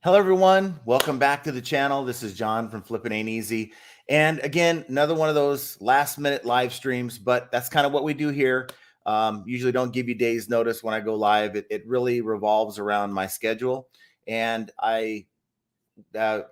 Hello, everyone. Welcome back to the channel. This is John from Flippin' Ain't Easy. And again, another one of those last minute live streams, but that's kind of what we do here. Usually don't give you days notice when I go live. It really revolves around my schedule. And I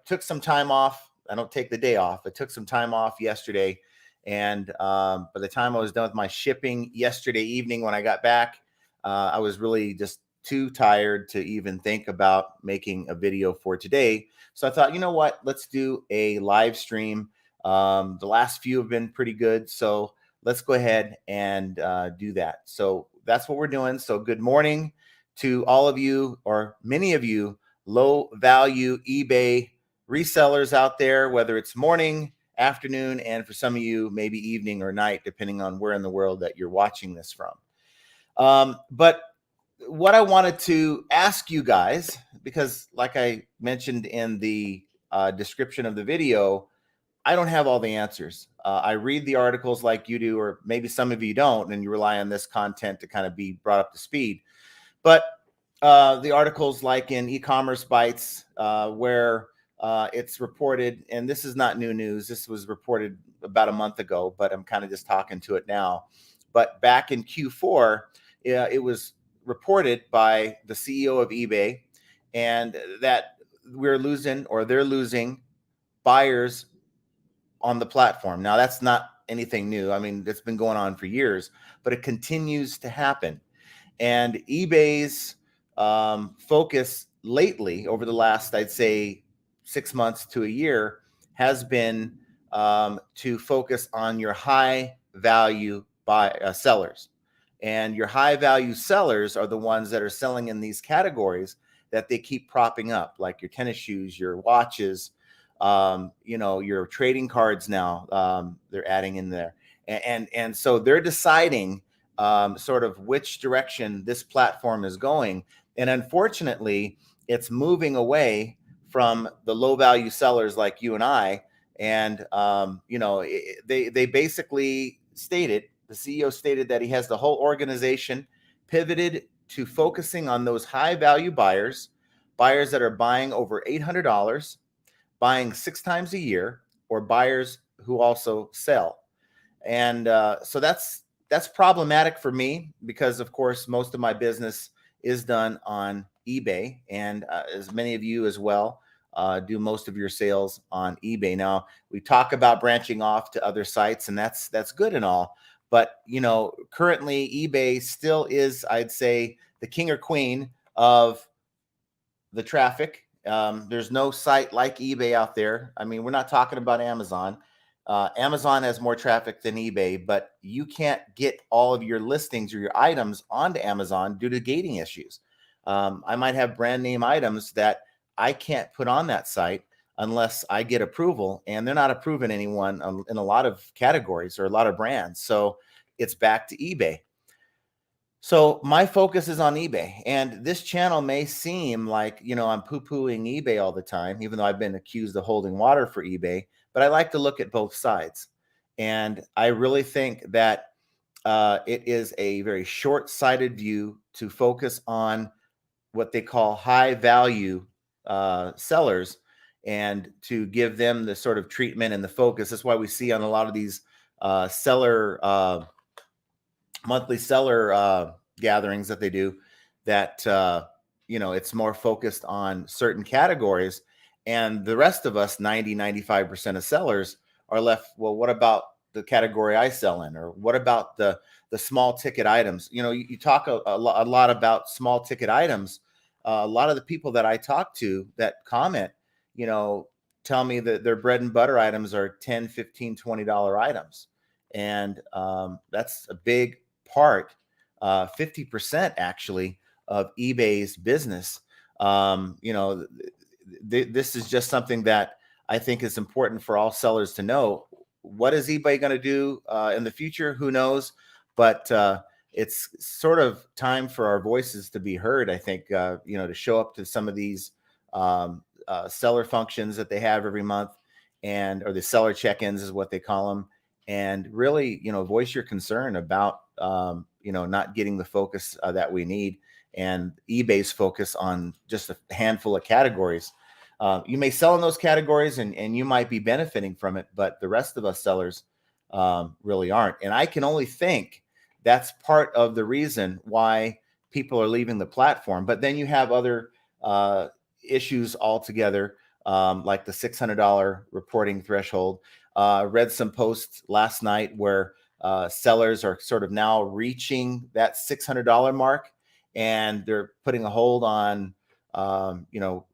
took some time off. I don't take the day off. I took some time off yesterday. And by the time I was done with my shipping yesterday evening when I got back, I was really just too tired to even think about making a video for today. So I thought, you know what? Let's do a live stream. The last few have been pretty good. So let's go ahead and do that. So that's what we're doing. So good morning to all of you, or many of you, low value eBay resellers out there, whether it's morning, afternoon, and for some of you, maybe evening or night, depending on where in the world that you're watching this from. But what I wanted to ask you guys, because like I mentioned in the description of the video, I don't have all the answers. I read the articles like you do, or maybe some of you don't, and you rely on this content to kind of be brought up to speed. But the articles like in e-commerce bites where it's reported, and this is not new news. This was reported about a month ago, but I'm kind of just talking to it now. But back in Q4, it was reported by the CEO of eBay, and that we're losing, or they're losing, buyers on the platform. Now, that's not anything new. I mean, it's been going on for years, but it continues to happen. And eBay's focus lately, over the last, I'd say, 6 months to a year, has been to focus on your high value sellers. And your high value sellers are the ones that are selling in these categories that they keep propping up, like your tennis shoes, your watches, your trading cards now, they're adding in there. And so they're deciding sort of which direction this platform is going. And unfortunately, it's moving away from the low value sellers like you and I. And, they basically stated, the CEO stated that he has the whole organization pivoted to focusing on those high value buyers that are buying over $800, buying 6 times a year, or buyers who also sell. And so that's problematic for me, because of course most of my business is done on eBay, and as many of you as well do most of your sales on eBay. Now, we talk about branching off to other sites, and that's good and all, but currently eBay still is, I'd say, the king or queen of the traffic. There's no site like eBay out there. I mean, we're not talking about Amazon. Amazon has more traffic than eBay, but you can't get all of your listings or your items onto Amazon due to gating issues. I might have brand name items that I can't put on that site unless I get approval, and they're not approving anyone in a lot of categories or a lot of brands. So it's back to eBay. So my focus is on eBay, and this channel may seem like, I'm poo-pooing eBay all the time, even though I've been accused of holding water for eBay, but I like to look at both sides. And I really think that it is a very short-sighted view to focus on what they call high value sellers, and to give them the sort of treatment and the focus. That's why we see on a lot of these monthly seller gatherings that they do, that it's more focused on certain categories, and the rest of us, 95% of sellers, are left, well, what about the category I sell in, or what about the small ticket items? You talk a lot about small ticket items. A lot of the people that I talk to that comment, tell me that their bread and butter items are $10, $15, $20 items. And that's a big part, 50% actually, of eBay's business. This is just something that I think is important for all sellers to know. What is eBay going to do in the future? Who knows? But it's sort of time for our voices to be heard, I think, to show up to some of these seller functions that they have every month, or the seller check-ins is what they call them, and really, voice your concern about, not getting the focus that we need. and eBay's focus on just a handful of categories. You may sell in those categories and you might be benefiting from it, but the rest of us sellers really aren't. And I can only think that's part of the reason why people are leaving the platform. But then you have other issues altogether, like the $600 reporting threshold. Read some posts last night where sellers are sort of now reaching that $600 mark, and they're putting a hold on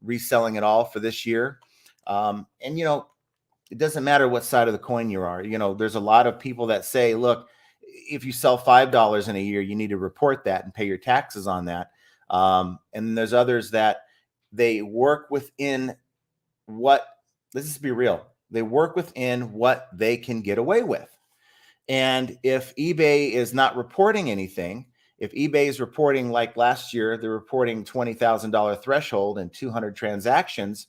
reselling it all for this year. And it doesn't matter what side of the coin you are. There's a lot of people that say, look, if you sell $5 in a year, you need to report that and pay your taxes on that. And there's others that they work within let's just be real, they work within what they can get away with. And if eBay is not reporting anything, if eBay is reporting, like last year, they're reporting $20,000 threshold and 200 transactions,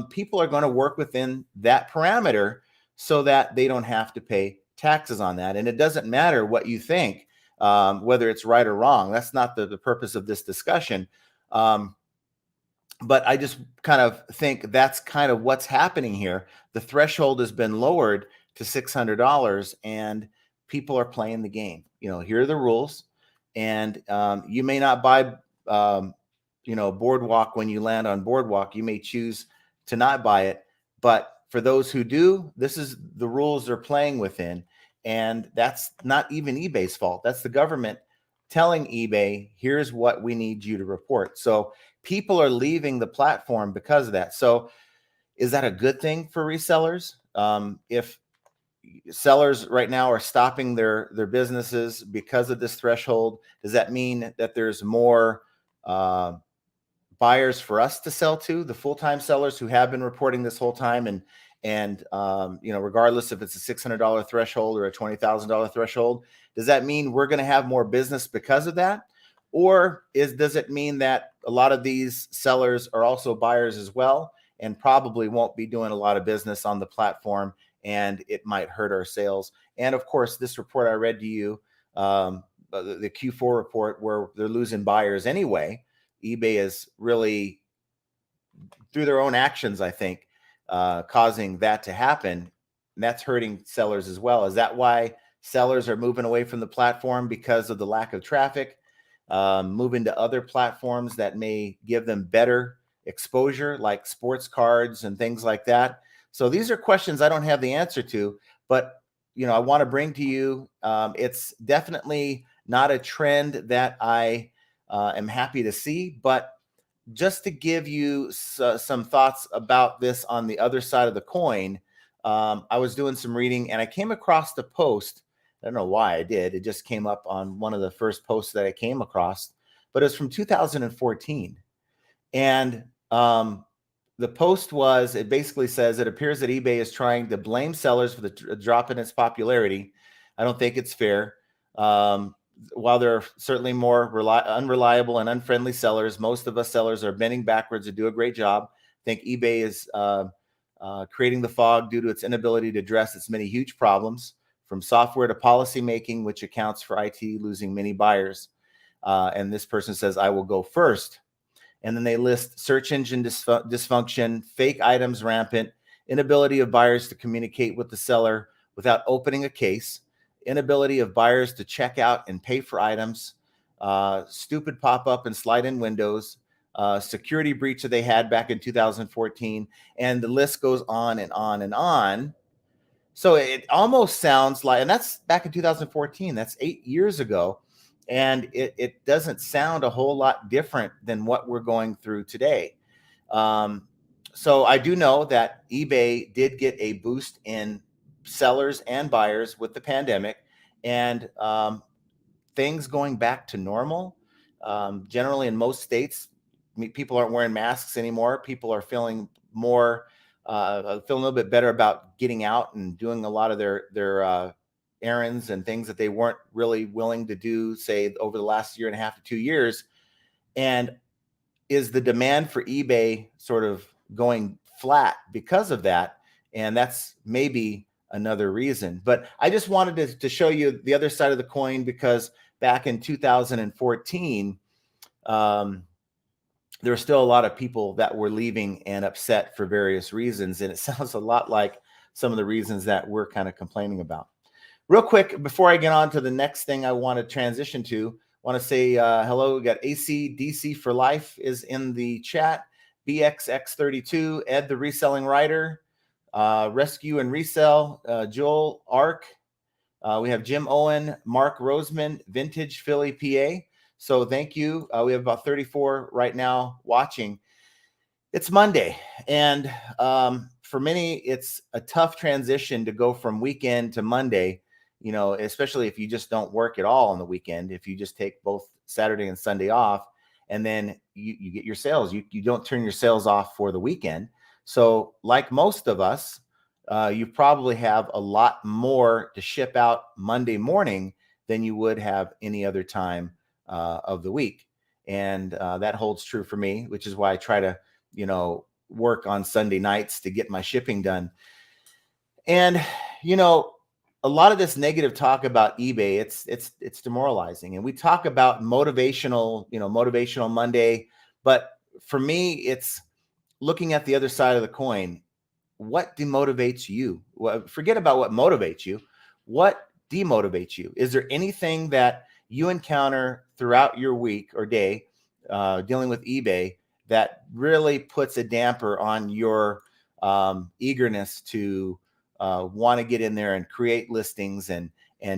people are going to work within that parameter so that they don't have to pay taxes on that. And it doesn't matter what you think, whether it's right or wrong. That's not the purpose of this discussion. But I just kind of think that's kind of what's happening here. The threshold has been lowered to $600, and people are playing the game. Here are the rules, and you may not buy, Boardwalk when you land on Boardwalk. You may choose to not buy it, but for those who do, this is the rules they're playing within, and that's not even eBay's fault. That's the government telling eBay, here's what we need you to report. So people are leaving the platform because of that. So is that a good thing for resellers? If sellers right now are stopping their businesses because of this threshold, does that mean that there's more buyers for us to sell to, the full-time sellers who have been reporting this whole time? And regardless if it's a $600 threshold or a $20,000 threshold, does that mean we're going to have more business because of that? Or does it mean that a lot of these sellers are also buyers as well, and probably won't be doing a lot of business on the platform, and it might hurt our sales? And of course, this report I read to you, the Q4 report, where they're losing buyers anyway, eBay is really, through their own actions, I think, causing that to happen. And that's hurting sellers as well. Is that why sellers are moving away from the platform? Because of the lack of traffic, moving to other platforms that may give them better exposure, like sports cards and things like that? So these are questions I don't have the answer to, but I want to bring to you. It's definitely not a trend that I am happy to see, but just to give you some thoughts about this on the other side of the coin, I was doing some reading and I came across the post. I don't know why I did. It just came up on one of the first posts that I came across, but it's from 2014. And the post it basically says, it appears that eBay is trying to blame sellers for the drop in its popularity. I don't think it's fair. While there are certainly more unreliable and unfriendly sellers, most of us sellers are bending backwards to do a great job. I think eBay is creating the fog due to its inability to address its many huge problems, from software to policy making, which accounts for IT losing many buyers. And this person says, I will go first. And then they list search engine dysfunction, fake items rampant, inability of buyers to communicate with the seller without opening a case, inability of buyers to check out and pay for items, stupid pop-up and slide-in windows, security breach that they had back in 2014, and the list goes on and on and on. So it almost sounds like, and that's back in 2014, that's 8 years ago, and it doesn't sound a whole lot different than what we're going through today. So I do know that eBay did get a boost in sellers and buyers with the pandemic, and things going back to normal. Generally, in most states, people aren't wearing masks anymore. People are feeling more, feeling a little bit better about getting out and doing a lot of their errands and things that they weren't really willing to do, say, over the last year and a half to 2 years. And is the demand for eBay sort of going flat because of that? And that's maybe another reason. But I just wanted to show you the other side of the coin, because back in 2014, there were still a lot of people that were leaving and upset for various reasons. And it sounds a lot like some of the reasons that we're kind of complaining about. Real quick, before I get on to the next thing I want to transition to, I want to say hello. We got ACDC for Life is in the chat. BXX32, Ed the Reselling Writer, Rescue and Resell, Joel Ark. We have Jim Owen, Mark Roseman, Vintage Philly, PA. So thank you. We have about 34 right now watching. It's Monday, and for many, it's a tough transition to go from weekend to Monday, especially if you just don't work at all on the weekend, if you just take both Saturday and Sunday off, and then you get your sales. You don't turn your sales off for the weekend. So like most of us, you probably have a lot more to ship out Monday morning than you would have any other time of the week. And that holds true for me, which is why I try to work on Sunday nights to get my shipping done. And, a lot of this negative talk about eBay, it's demoralizing. And we talk about motivational Monday, but for me, it's looking at the other side of the coin. What demotivates you? Well, forget about what motivates you. What demotivates you? Is there anything that you encounter throughout your week or day dealing with eBay that really puts a damper on your eagerness to want to get in there and create listings and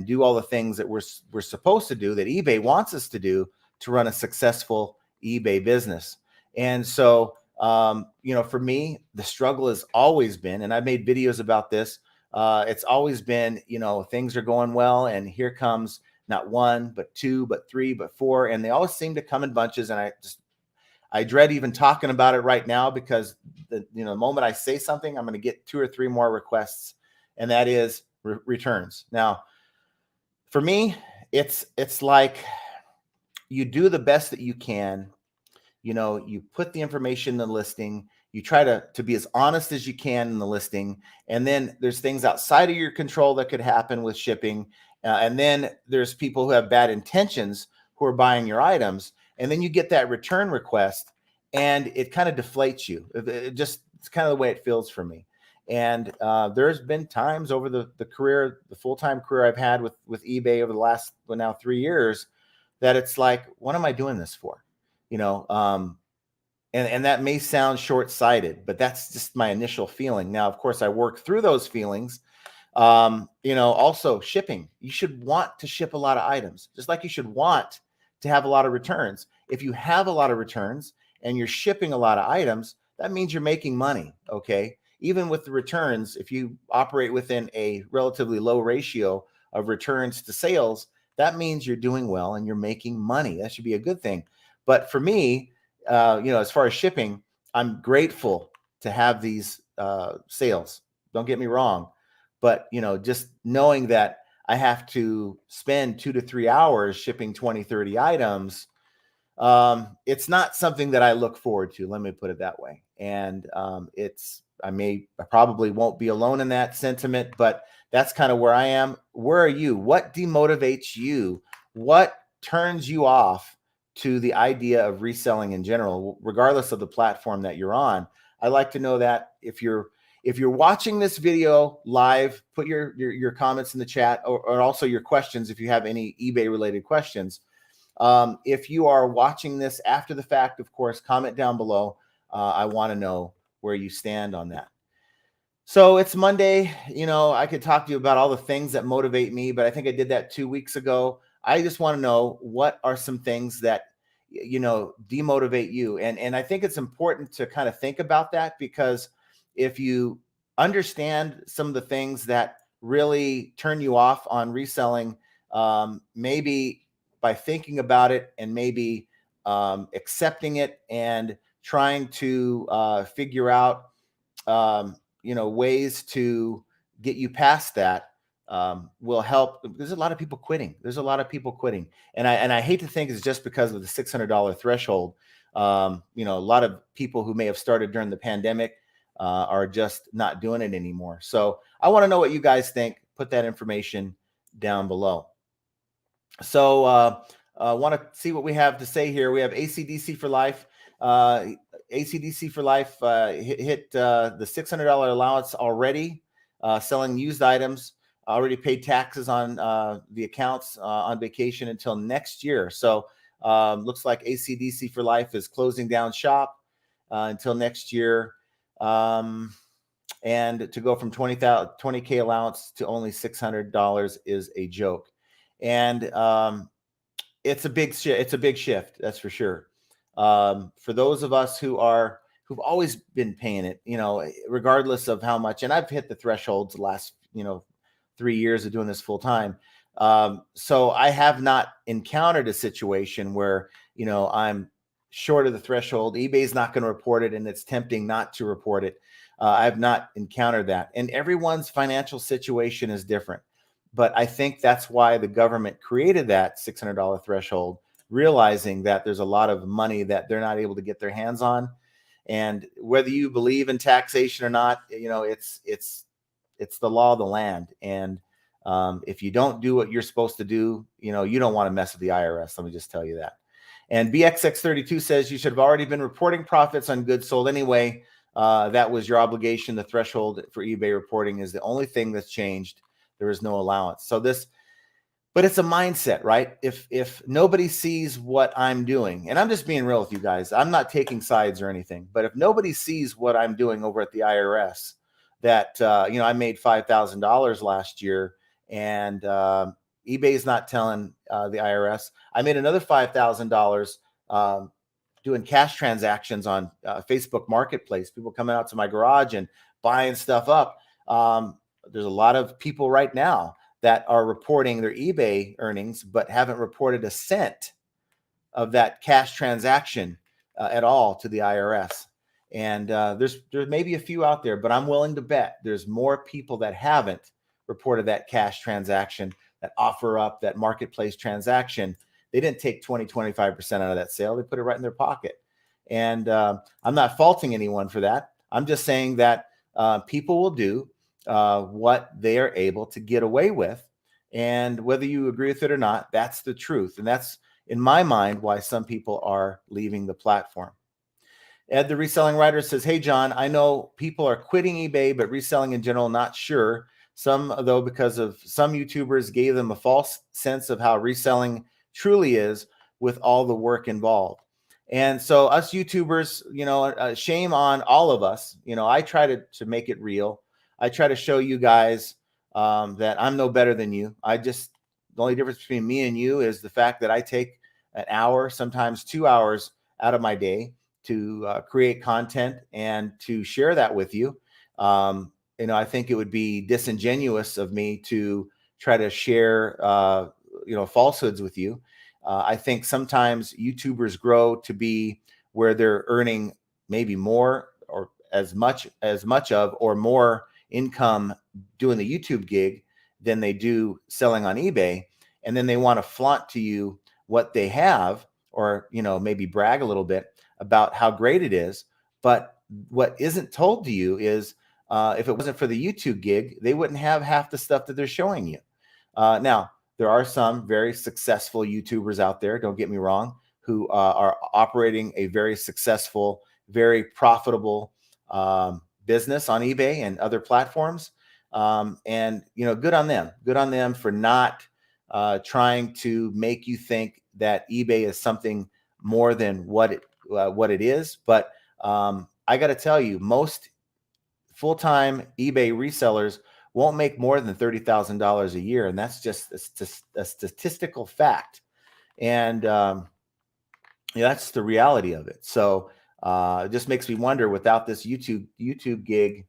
do all the things that we're supposed to do, that eBay wants us to do to run a successful eBay business? And so, for me, the struggle has always been, and I've made videos about this. It's always been, things are going well, and here comes not one, but two, but three, but four, and they always seem to come in bunches. And I dread even talking about it right now, because the moment I say something, I'm going to get 2 or 3 more requests, and that is returns. Now, for me, it's like you do the best that you can. You put the information in the listing, you try to be as honest as you can in the listing. And then there's things outside of your control that could happen with shipping. And then there's people who have bad intentions who are buying your items. And then you get that return request, and it kind of deflates you. It's kind of the way it feels for me. And there's been times over the full-time career I've had with eBay over the last, now 3 years, that it's like, what am I doing this for? And that may sound short-sighted, but that's just my initial feeling. Now, of course, I work through those feelings. Also shipping, you should want to ship a lot of items, just like you should want to have a lot of returns. If you have a lot of returns and you're shipping a lot of items, that means you're making money. Okay. Even with the returns, if you operate within a relatively low ratio of returns to sales, that means you're doing well and you're making money. That should be a good thing. But for me, as far as shipping, I'm grateful to have these sales. Don't get me wrong. But, just knowing that I have to spend 2 to 3 hours shipping 20, 30 items, it's not something that I look forward to. Let me put it that way. And I probably won't be alone in that sentiment, but that's kind of where I am. Where are you? What demotivates you? What turns you off to the idea of reselling in general, regardless of the platform that you're on? I'd like to know that. If you're watching this video live, put your comments in the chat, or also your questions if you have any eBay related questions. If you are watching this after the fact, of course, comment down below. I want to know where you stand on that. So it's Monday. I could talk to you about all the things that motivate me, but I think I did that 2 weeks ago. I just want to know, what are some things that demotivate you? And I think it's important to kind of think about that, because if you understand some of the things that really turn you off on reselling, maybe by thinking about it and maybe accepting it and trying to figure out ways to get you past that, will help. There's a lot of people quitting. And I hate to think it's just because of the $600 threshold. A lot of people who may have started during the pandemic are just not doing it anymore. So I want to know what you guys think. Put that information down below. So Want to see what we have to say here. We have ACDC for life. ACDC for life hit the $600 allowance already, selling used items. Already paid taxes on the accounts on vacation until next year. So looks like ACDC for life is closing down shop until next year. And to go from 20K allowance to only $600 is a joke. And it's a big shift. It's a big shift, that's for sure. For those of us who've always been paying it, regardless of how much, and I've hit the thresholds the last, 3 years of doing this full time. So I have not encountered a situation where, I'm short of the threshold. eBay's not going to report it, and it's tempting not to report it. I've not encountered that. And everyone's financial situation is different. But I think that's why the government created that $600 threshold, realizing that there's a lot of money that they're not able to get their hands on. And whether you believe in taxation or not, it's the law of the land. And if you don't do what you're supposed to do, you don't want to mess with the IRS. Let me just tell you that. And BXX32 says you should have already been reporting profits on goods sold anyway. That was your obligation. The threshold for eBay reporting is the only thing that's changed. There is no allowance. So but it's a mindset, right? If nobody sees what I'm doing, and I'm just being real with you guys, I'm not taking sides or anything, but if nobody sees what I'm doing over at the IRS, that, I made $5,000 last year, and eBay's not telling the IRS. I made another $5,000 doing cash transactions on Facebook Marketplace, people coming out to my garage and buying stuff up. There's a lot of people right now that are reporting their eBay earnings, but haven't reported a cent of that cash transaction at all to the IRS. And there may be a few out there, but I'm willing to bet there's more people that haven't reported that cash transaction, that offer up, that marketplace transaction. They didn't take 20-25% out of that sale. They put it right in their pocket. And I'm not faulting anyone for that. I'm just saying that people will do what they are able to get away with. And whether you agree with it or not, that's the truth. And that's, in my mind, why some people are leaving the platform. Ed, the reselling writer, says, hey, John, I know people are quitting eBay, but reselling in general, not sure. Some, though, because of some YouTubers gave them a false sense of how reselling truly is with all the work involved. And so us YouTubers, shame on all of us. I try to make it real. I try to show you guys that I'm no better than you. The only difference between me and you is the fact that I take an hour, sometimes 2 hours out of my day to create content and to share that with you. I think it would be disingenuous of me to try to share, falsehoods with you. I think sometimes YouTubers grow to be where they're earning maybe more or as much of or more income doing the YouTube gig than they do selling on eBay. And then they want to flaunt to you what they have, or, maybe brag a little bit about how great it is. But what isn't told to you is if it wasn't for the YouTube gig, they wouldn't have half the stuff that they're showing you. Now, there are some very successful YouTubers out there, don't get me wrong, who are operating a very successful, very profitable business on eBay and other platforms. And, good on them. Good on them for not trying to make you think that eBay is something more than what it is. But I got to tell you, most full-time eBay resellers won't make more than $30,000 a year. And that's just a statistical fact. And that's the reality of it. So it just makes me wonder, without this YouTube gig,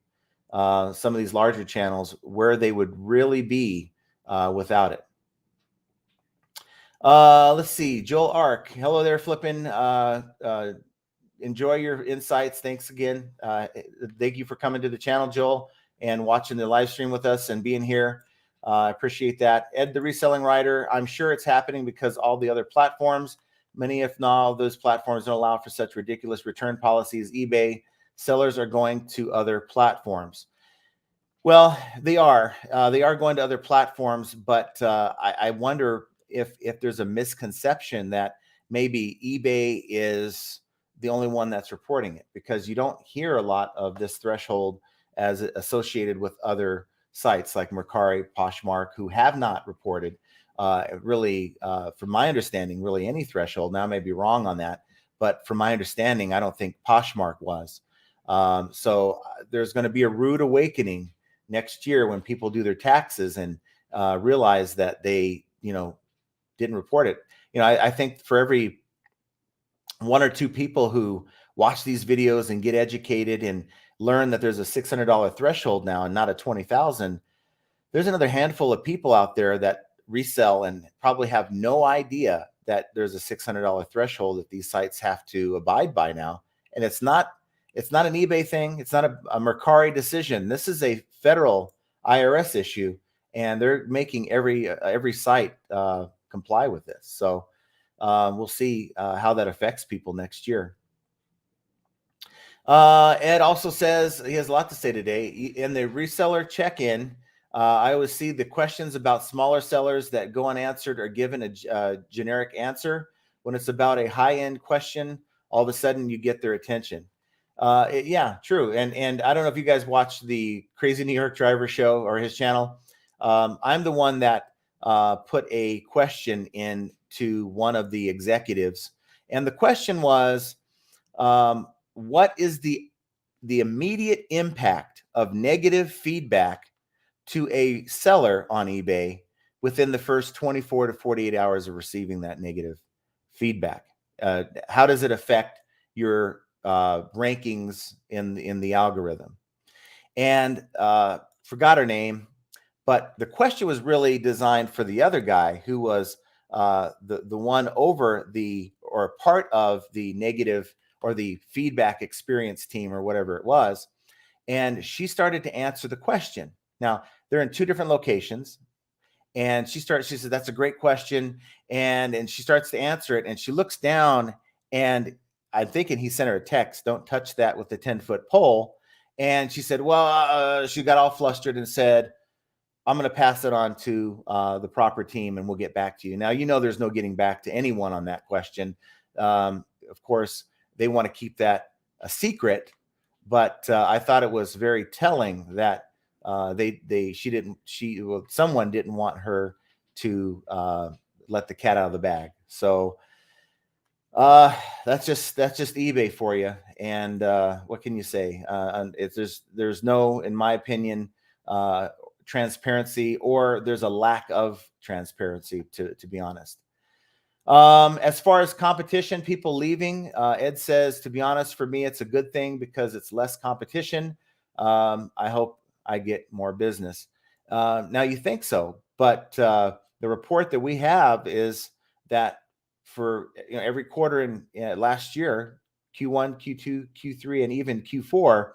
some of these larger channels, where they would really be without it. Let's see. Joel Ark. Hello there, Flippin'. Enjoy your insights. Thanks again. Thank you for coming to the channel, Joel, and watching the live stream with us and being here. I appreciate that. Ed, the reselling writer, I'm sure it's happening because all the other platforms, many if not all of those platforms, don't allow for such ridiculous return policies. eBay sellers are going to other platforms. Well, they are going to other platforms, but I wonder if there's a misconception that maybe eBay is the only one that's reporting it, because you don't hear a lot of this threshold as associated with other sites like Mercari, Poshmark, who have not reported really, from my understanding, really any threshold. Now I may be wrong on that, but from my understanding, I don't think Poshmark was. So there's going to be a rude awakening next year when people do their taxes and realize that they, didn't report it. I think for every one or two people who watch these videos and get educated and learn that there's a $600 threshold now and not a 20,000, there's another handful of people out there that resell and probably have no idea that there's a $600 threshold that these sites have to abide by now. And it's not an eBay thing. It's not a Mercari decision. This is a federal IRS issue, and they're making every site comply with this. So we'll see how that affects people next year. Ed also says he has a lot to say today. In the reseller check-in, I always see the questions about smaller sellers that go unanswered or given a generic answer. When it's about a high-end question, all of a sudden you get their attention. Yeah, true. And I don't know if you guys watch the Crazy New York Driver show or his channel. I'm the one that put a question in to one of the executives, and the question was, what is the immediate impact of negative feedback to a seller on eBay within the first 24 to 48 hours of receiving that negative feedback? How does it affect your rankings in the algorithm? And forgot her name, but the question was really designed for the other guy who was the one over or part of the negative or the feedback experience team or whatever it was. And she started to answer the question. Now, they're in two different locations. And she said, that's a great question. And she starts to answer it. And she looks down, and I'm thinking he sent her a text, don't touch that with the 10-foot pole. And she said, well, she got all flustered and said, I'm going to pass it on to the proper team and we'll get back to you. Now, there's no getting back to anyone on that question. Of course, they want to keep that a secret, but I thought it was very telling that someone didn't want her to let the cat out of the bag. So that's just eBay for you. And what can you say? There's no, in my opinion, transparency, or there's a lack of transparency, to be honest. As far as competition, people leaving, Ed says, to be honest, for me, it's a good thing because it's less competition. I hope I get more business. Now you think so, but the report that we have is that for every quarter in last year, Q1, Q2, Q3, and even Q4,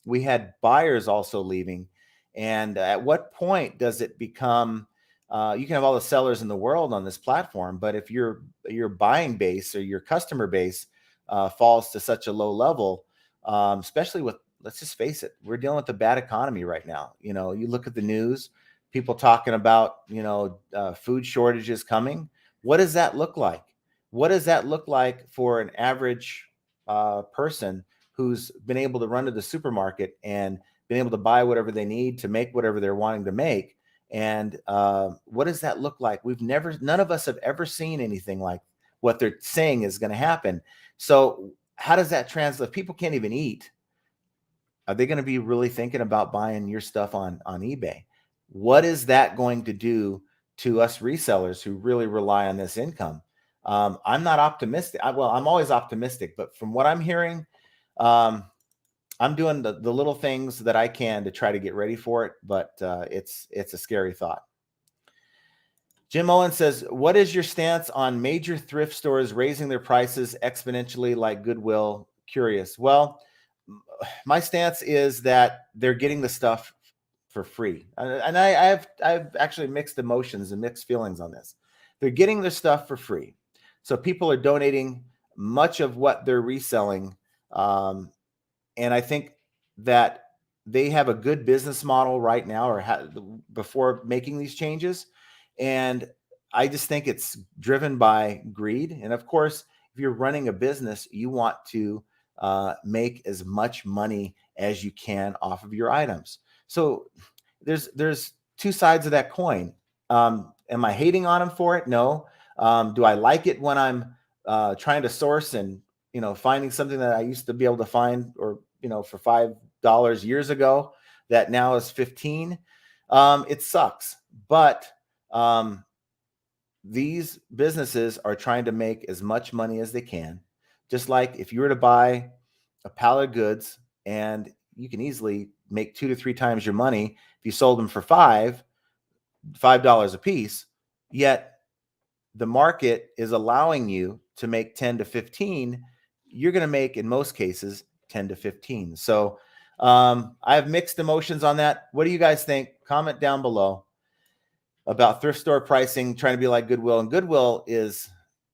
we had buyers also leaving. And at what point does it become, you can have all the sellers in the world on this platform, but if your buying base or your customer base falls to such a low level, especially with, let's just face it, we're dealing with a bad economy right now. You look at the news, people talking about, food shortages coming. What does that look like? What does that look like for an average person who's been able to run to the supermarket and been able to buy whatever they need to make whatever they're wanting to make? And what does that look like? None of us have ever seen anything like what they're saying is going to happen. So how does that translate? If people can't even eat, are they going to be really thinking about buying your stuff on eBay? What is that going to do to us resellers who really rely on this income? I'm not optimistic. I'm always optimistic, but from what I'm hearing, I'm doing the little things that I can to try to get ready for it, but it's a scary thought. Jim Owen says, what is your stance on major thrift stores raising their prices exponentially like Goodwill? Curious. Well, my stance is that they're getting the stuff for free. And I've actually mixed emotions and mixed feelings on this. They're getting their stuff for free. So people are donating much of what they're reselling. And I think that they have a good business model right now, or before making these changes. And I just think it's driven by greed. And of course, if you're running a business, you want to make as much money as you can off of your items. So there's two sides of that coin. Am I hating on them for it? No. Do I like it when I'm trying to source and finding something that I used to be able to find, or for $5 years ago that now is 15? It sucks, but these businesses are trying to make as much money as they can. Just like if you were to buy a pallet of goods, and you can easily make 2 to 3 times your money if you sold them for $5 a piece, yet the market is allowing you to make 10 to 15, you're going to make, in most cases, 10 to 15. So I have mixed emotions on that. What do you guys think? Comment down below about thrift store pricing, trying to be like Goodwill, and Goodwill is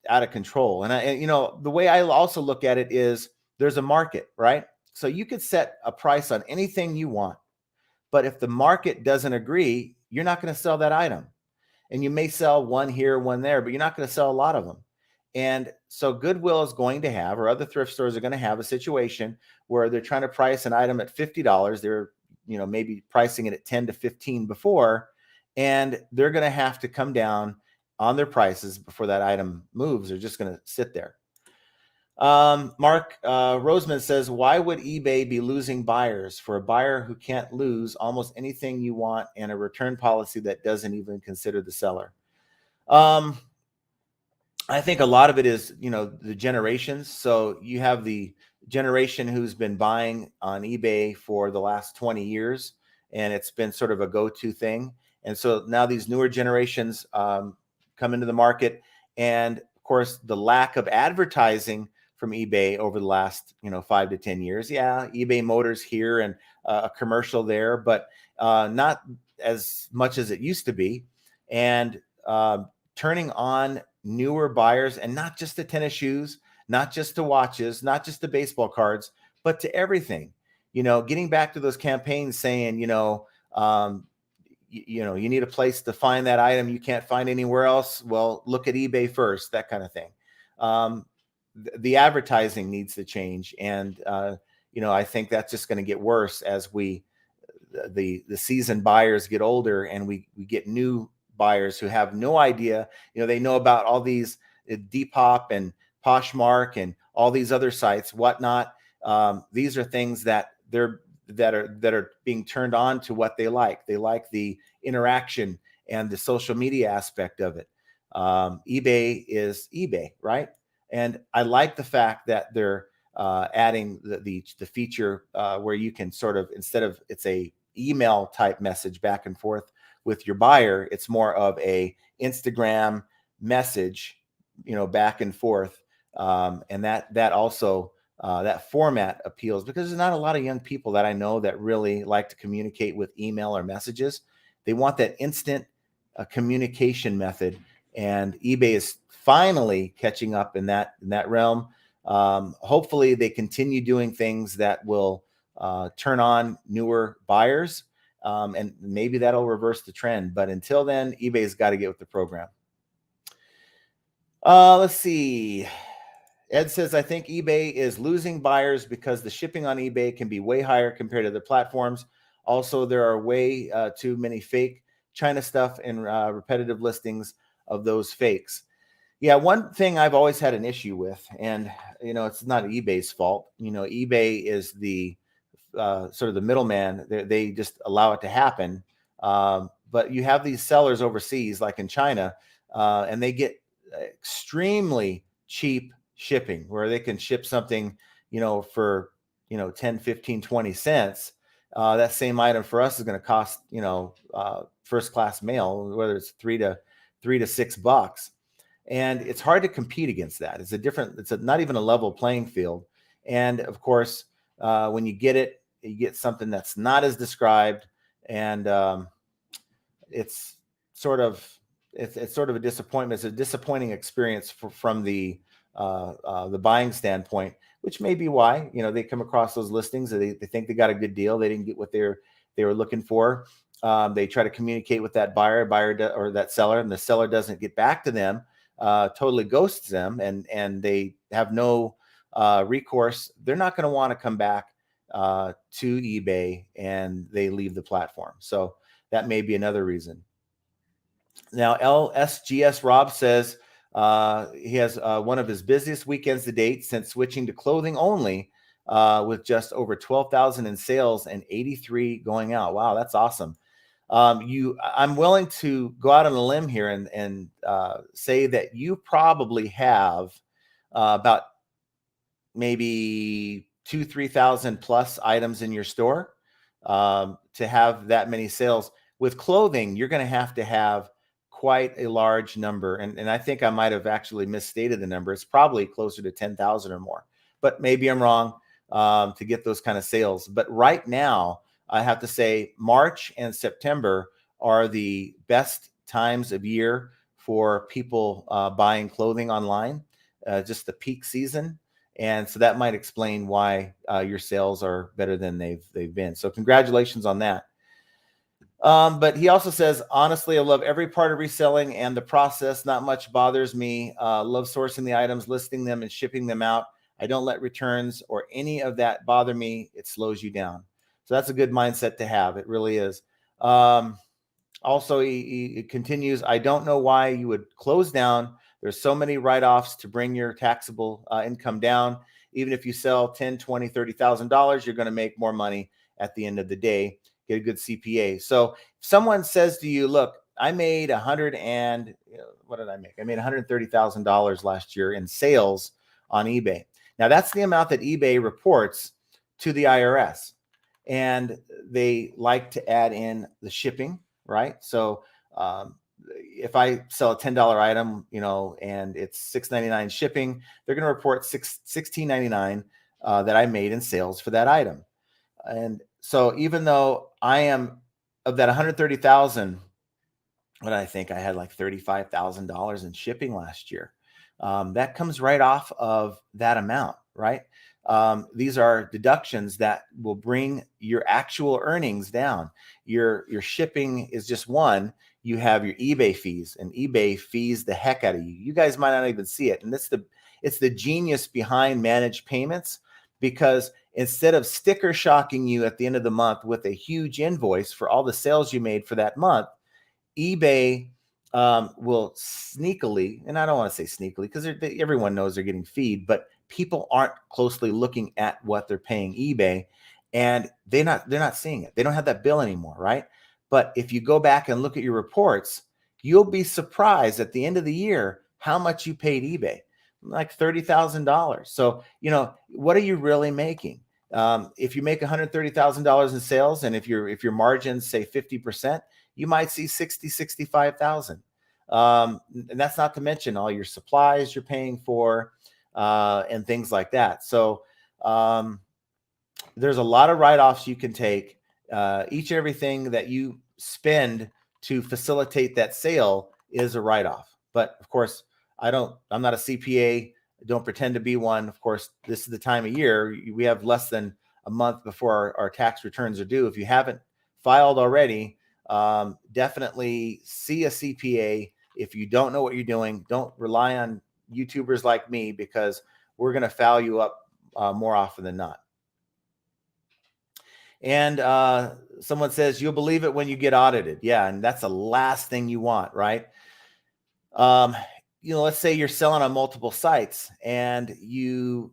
out of control. And the way I also look at it is there's a market, right? So you could set a price on anything you want, but if the market doesn't agree, you're not going to sell that item. And you may sell one here, one there, but you're not going to sell a lot of them. And so Goodwill is going to have, or other thrift stores are going to have, a situation where they're trying to price an item at $50. They're, maybe pricing it at 10 to 15 before, and they're going to have to come down on their prices before that item moves. They're just going to sit there. Mark Roseman says, why would eBay be losing buyers? For a buyer who can't lose almost anything you want, and a return policy that doesn't even consider the seller. I think a lot of it is, the generations. So you have the generation who's been buying on eBay for the last 20 years, and it's been sort of a go-to thing. And so now these newer generations come into the market. And of course, the lack of advertising from eBay over the last 5 to 10 years. Yeah, eBay Motors here and a commercial there, but not as much as it used to be. And turning on newer buyers, and not just to tennis shoes, not just to watches, not just to baseball cards, but to everything. Getting back to those campaigns saying, you need a place to find that item you can't find anywhere else. Well, look at eBay first, that kind of thing. The advertising needs to change. And, I think that's just going to get worse as the seasoned buyers get older, and we get new buyers who have no idea. They know about all these Depop and Poshmark and all these other sites, whatnot. These are things that are being turned on to what they like. They like the interaction and the social media aspect of it. eBay is eBay, right? And I like the fact that they're adding the feature where you can sort of, instead of it's a email type message back and forth with your buyer, it's more of a Instagram message, back and forth. And that also that format appeals, because there's not a lot of young people that I know that really like to communicate with email or messages. They want that instant communication method, and eBay is finally catching up in that realm. Hopefully they continue doing things that will turn on newer buyers, and maybe that'll reverse the trend. But until then, eBay's got to get with the program. Let's see. Ed says, I think eBay is losing buyers because the shipping on eBay can be way higher compared to the platforms. Also, there are way too many fake China stuff and repetitive listings of those fakes. Yeah, one thing I've always had an issue with, and it's not eBay's fault. eBay is the sort of the middleman. They just allow it to happen. But you have these sellers overseas, like in China, and they get extremely cheap shipping, where they can ship something, for 10, 15, 20 cents. That same item for us is going to cost, first class mail, whether it's $3 to $6. And it's hard to compete against that. It's not even a level playing field. And of course, when you get it, you get something that's not as described, and it's sort of a disappointment. It's a disappointing experience from the buying standpoint, which may be why they come across those listings. They think they got a good deal. They didn't get what they were looking for. They try to communicate with that buyer or that seller, and the seller doesn't get back to them, totally ghosts them, and they have no recourse. They're not going to want to come back to eBay, and they leave the platform. So that may be another reason. Now, LSGS Rob says he has one of his busiest weekends to date since switching to clothing only, with just over 12,000 in sales and 83 going out. Wow, that's awesome. I'm willing to go out on a limb here and say that you probably have about maybe 3,000 plus items in your store to have that many sales. With clothing, you're going to have quite a large number. And I think I might have actually misstated the number. It's probably closer to 10,000 or more, but maybe I'm wrong to get those kind of sales. But right now, I have to say March and September are the best times of year for people buying clothing online, just the peak season. And so that might explain why your sales are better than they've been. So congratulations on that. But he also says, honestly, I love every part of reselling and the process. Not much bothers me. Love sourcing the items, listing them, and shipping them out. I don't let returns or any of that bother me. It slows you down. So that's a good mindset to have. It really is. Also, he continues, I don't know why you would close down. There's so many write-offs to bring your taxable income down. Even if you sell $10, $20, $30,000, you're going to make more money at the end of the day. Get a good CPA. So if someone says to you, look, I made what did I make? I made $130,000 last year in sales on eBay. Now that's the amount that eBay reports to the IRS. And they like to add in the shipping, right? So if I sell a $10 item, and it's $6.99 shipping, they're going to report $16.99 that I made in sales for that item. And so even though I am of that 130,000, what I think I had like $35,000 in shipping last year. That comes right off of that amount, right? These are deductions that will bring your actual earnings down. Your shipping is just one. You have your eBay fees, and eBay fees the heck out of you. You guys might not even see it. And it's the genius behind managed payments, because instead of sticker shocking you at the end of the month with a huge invoice for all the sales you made for that month, eBay will sneakily, and I don't want to say sneakily because everyone knows they're getting feed, but people aren't closely looking at what they're paying eBay, and they're not seeing it. They don't have that bill anymore, right? But if you go back and look at your reports, you'll be surprised at the end of the year how much you paid eBay, like $30,000. So, what are you really making? If you make $130,000 in sales, and if your margins say 50%, you might see 65,000. And that's not to mention all your supplies you're paying for and things like that. So there's a lot of write-offs you can take. Each and everything that you spend to facilitate that sale is a write-off. But of course, I'm not a CPA. I don't pretend to be one. Of course, this is the time of year. We have less than a month before our tax returns are due. If you haven't filed already, definitely see a CPA. If you don't know what you're doing, don't rely on YouTubers like me, because we're going to foul you up more often than not. And someone says, you'll believe it when you get audited. Yeah, and that's the last thing you want, right? Let's say you're selling on multiple sites and you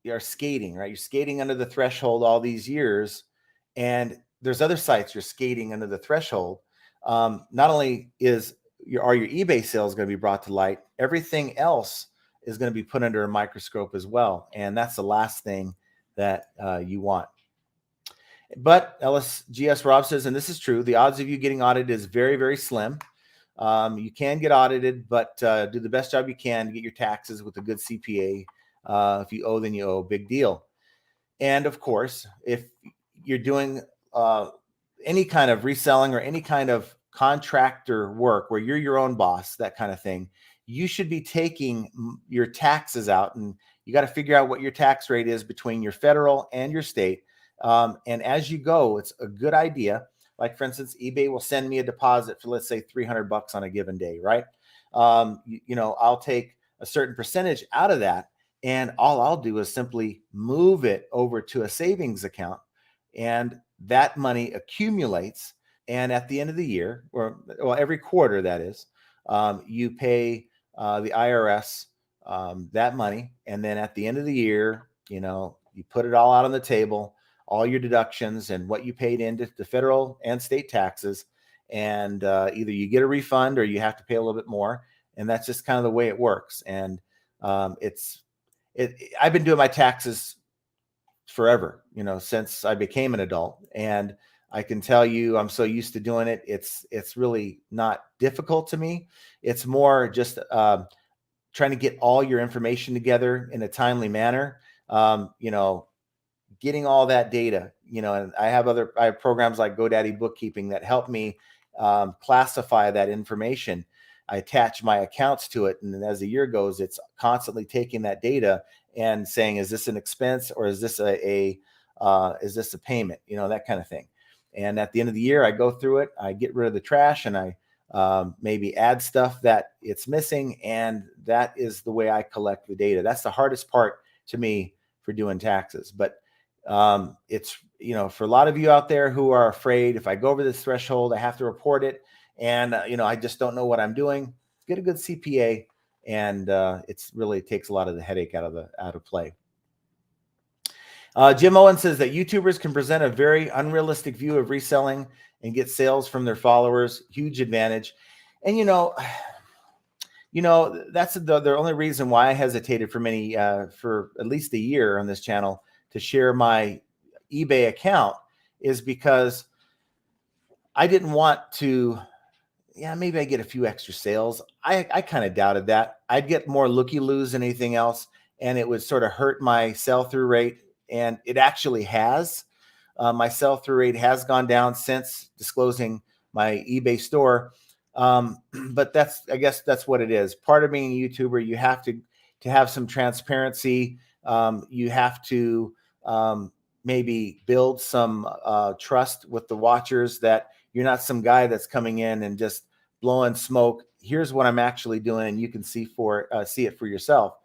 are skating, right? You're skating under the threshold all these years, and there's other sites you're skating under the threshold. Not only are your eBay sales going to be brought to light, everything else is going to be put under a microscope as well. And that's the last thing that you want. But LSGS Rob says, and this is true, the odds of you getting audited is very, very slim. You can get audited, but do the best job you can to get your taxes with a good CPA. If you owe, then you owe. Big deal. And of course, if you're doing any kind of reselling or any kind of contractor work where you're your own boss, that kind of thing, you should be taking your taxes out, and you got to figure out what your tax rate is between your federal and your state. And as you go, it's a good idea. Like for instance, eBay will send me a deposit for, let's say, $300 on a given day, right? I'll take a certain percentage out of that, and all I'll do is simply move it over to a savings account, and that money accumulates. And at the end of the year, or well, every quarter, that is, you pay the IRS that money, and then at the end of the year, you put it all out on the table, all your deductions and what you paid into the federal and state taxes, and either you get a refund or you have to pay a little bit more, and that's just kind of the way it works. And I've been doing my taxes forever, since I became an adult, and I can tell you, I'm so used to doing it. It's really not difficult to me. It's more just trying to get all your information together in a timely manner. Getting all that data, and I have programs like GoDaddy Bookkeeping that help me classify that information. I attach my accounts to it, and as the year goes, it's constantly taking that data and saying, is this an expense or is this a payment? That kind of thing. And at the end of the year, I go through it, I get rid of the trash, and I maybe add stuff that it's missing, and that is the way I collect the data. That's the hardest part to me for doing taxes. But it's, for a lot of you out there who are afraid, if I go over this threshold, I have to report it, and I just don't know what I'm doing, get a good CPA, and it takes a lot of the headache out of play. Jim Owen says that YouTubers can present a very unrealistic view of reselling and get sales from their followers. Huge advantage. And that's the only reason why I hesitated for at least a year on this channel to share my eBay account, is because I didn't want to. Yeah, maybe I get a few extra sales. I kind of doubted that. I'd get more looky-loos than anything else, and it would sort of hurt my sell-through rate. And it actually has. My sell-through rate has gone down since disclosing my eBay store. But I guess that's what it is. Part of being a YouTuber, you have to have some transparency. You have to maybe build some trust with the watchers, that you're not some guy that's coming in and just blowing smoke. Here's what I'm actually doing, and you can see it for yourself.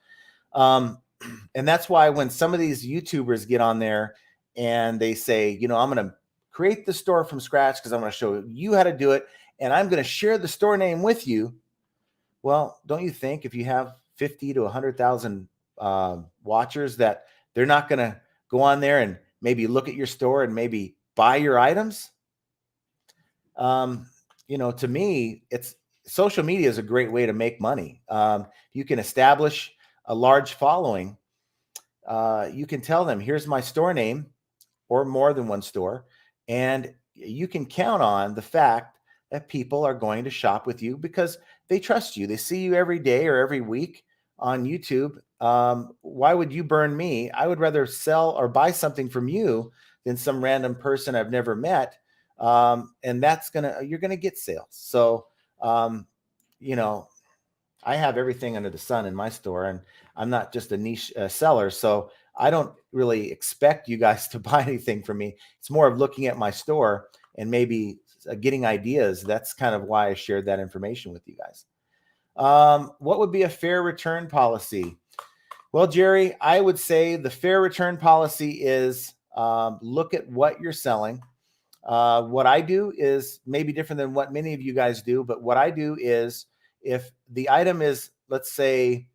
And that's why when some of these YouTubers get on there and they say, I'm going to create the store from scratch because I'm going to show you how to do it, and I'm going to share the store name with you. Well, don't you think if you have 50 to 100,000 watchers, that they're not going to go on there and maybe look at your store and maybe buy your items? To me, social media is a great way to make money. You can establish a large following. You can tell them, here's my store name, or more than one store, and you can count on the fact that people are going to shop with you because they trust you. They see you every day or every week on YouTube. Why would you burn me? I would rather sell or buy something from you than some random person I've never met. And you're gonna get sales. So I have everything under the sun in my store, and I'm not just a niche seller. So I don't really expect you guys to buy anything from me. It's more of looking at my store and maybe getting ideas. That's kind of why I shared that information with you guys. What would be a fair return policy? Well, Jerry, I would say the fair return policy is look at what you're selling. What I do is maybe different than what many of you guys do, but what I do is, if the item is, let's say,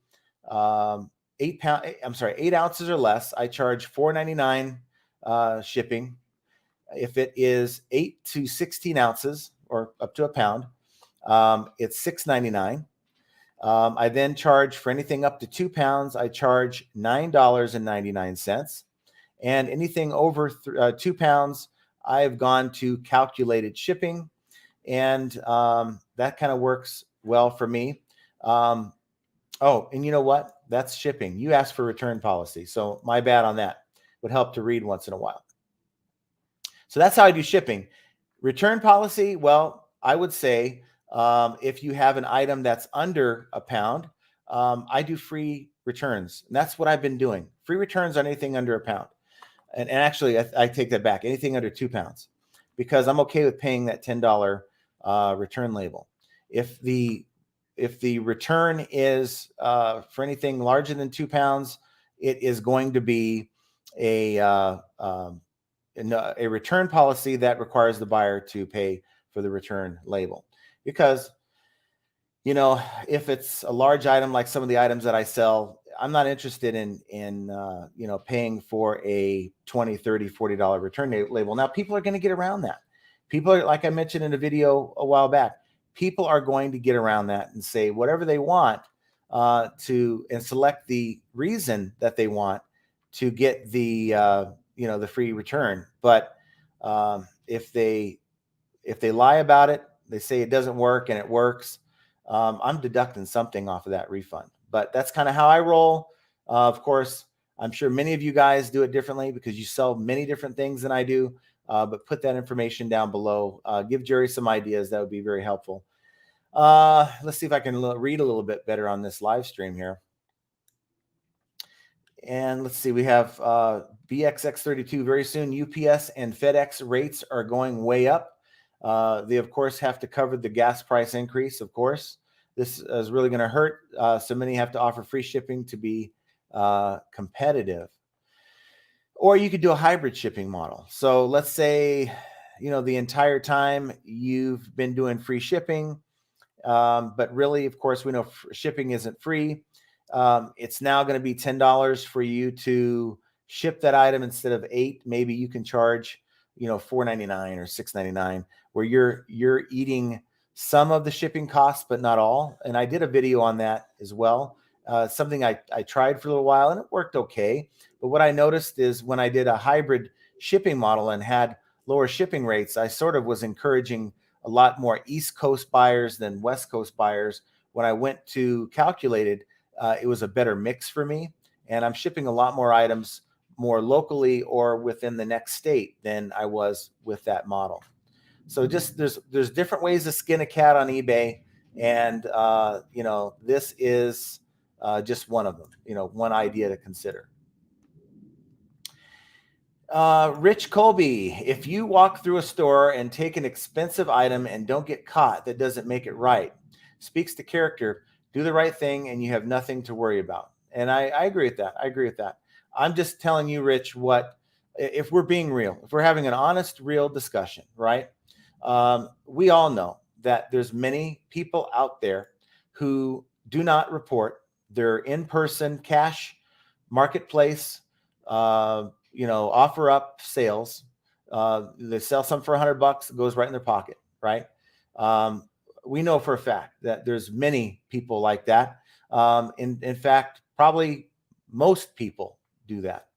8 ounces or less, I charge $4.99 shipping. If it is 8 to 16 ounces or up to a pound, it's $6.99. I then charge for anything up to 2 pounds, I charge $9.99. And anything over 2 pounds, I've gone to calculated shipping, and that kind of works well for me. And you know what? That's shipping. You asked for return policy, so my bad on that. Would help to read once in a while. So that's how I do shipping. Return policy, well, I would say if you have an item that's under a pound, I do free returns. And that's what I've been doing. Free returns on anything under a pound. And actually, I take that back. Anything under 2 pounds. because I'm okay with paying that $10 return label. If the return is for anything larger than 2 pounds, it is going to be a return policy that requires the buyer to pay for the return label. Because, you know, if it's a large item like some of the items that I sell, I'm not interested in you know, paying for a $20, $30, $40 return label. Now, people are going to get around that. People are, like I mentioned in a video a while back, people are going to get around that and say whatever they want and select the reason that they want to get the you know, the free return. But if they lie about it, they say it doesn't work and it works, I'm deducting something off of that refund. But that's kind of how I roll. Of course, I'm sure many of you guys do it differently because you sell many different things than I do. But put that information down below. Give Jerry some ideas. That would be very helpful. Let's see if I can read a little bit better on this live stream here. And let's see, we have BXX32. Very soon, UPS and FedEx rates are going way up. They, of course, have to cover the gas price increase, of course. This is really going to hurt. So many have to offer free shipping to be competitive. Or you could do a hybrid shipping model. So let's say, you know, the entire time you've been doing free shipping, but really, of course, we know shipping isn't free. It's now going to be $10 for you to ship that item instead of $8. Maybe you can charge, you know, $4.99 or $6.99, where you're eating some of the shipping costs, but not all. And I did a video on that as well. Something I tried for a little while and it worked okay. But what I noticed is when I did a hybrid shipping model and had lower shipping rates, I sort of was encouraging a lot more East Coast buyers than West Coast buyers. When I went to calculated, it was a better mix for me. And I'm shipping a lot more items more locally or within the next state than I was with that model. So just there's different ways to skin a cat on eBay. And, you know, this is just one of them, you know, one idea to consider. Rich Colby, if you walk through a store and take an expensive item and don't get caught, that doesn't make it right. Speaks to character. Do the right thing and you have nothing to worry about. And I agree with that. I agree with that. I'm just telling you, Rich, if we're being real, if we're having an honest, real discussion, right? We all know that there's many people out there who do not report their in-person cash marketplace, you know, offer up sales. They sell something for $100, it goes right in their pocket, right? We know for a fact that there's many people like that. In fact, probably most people do that.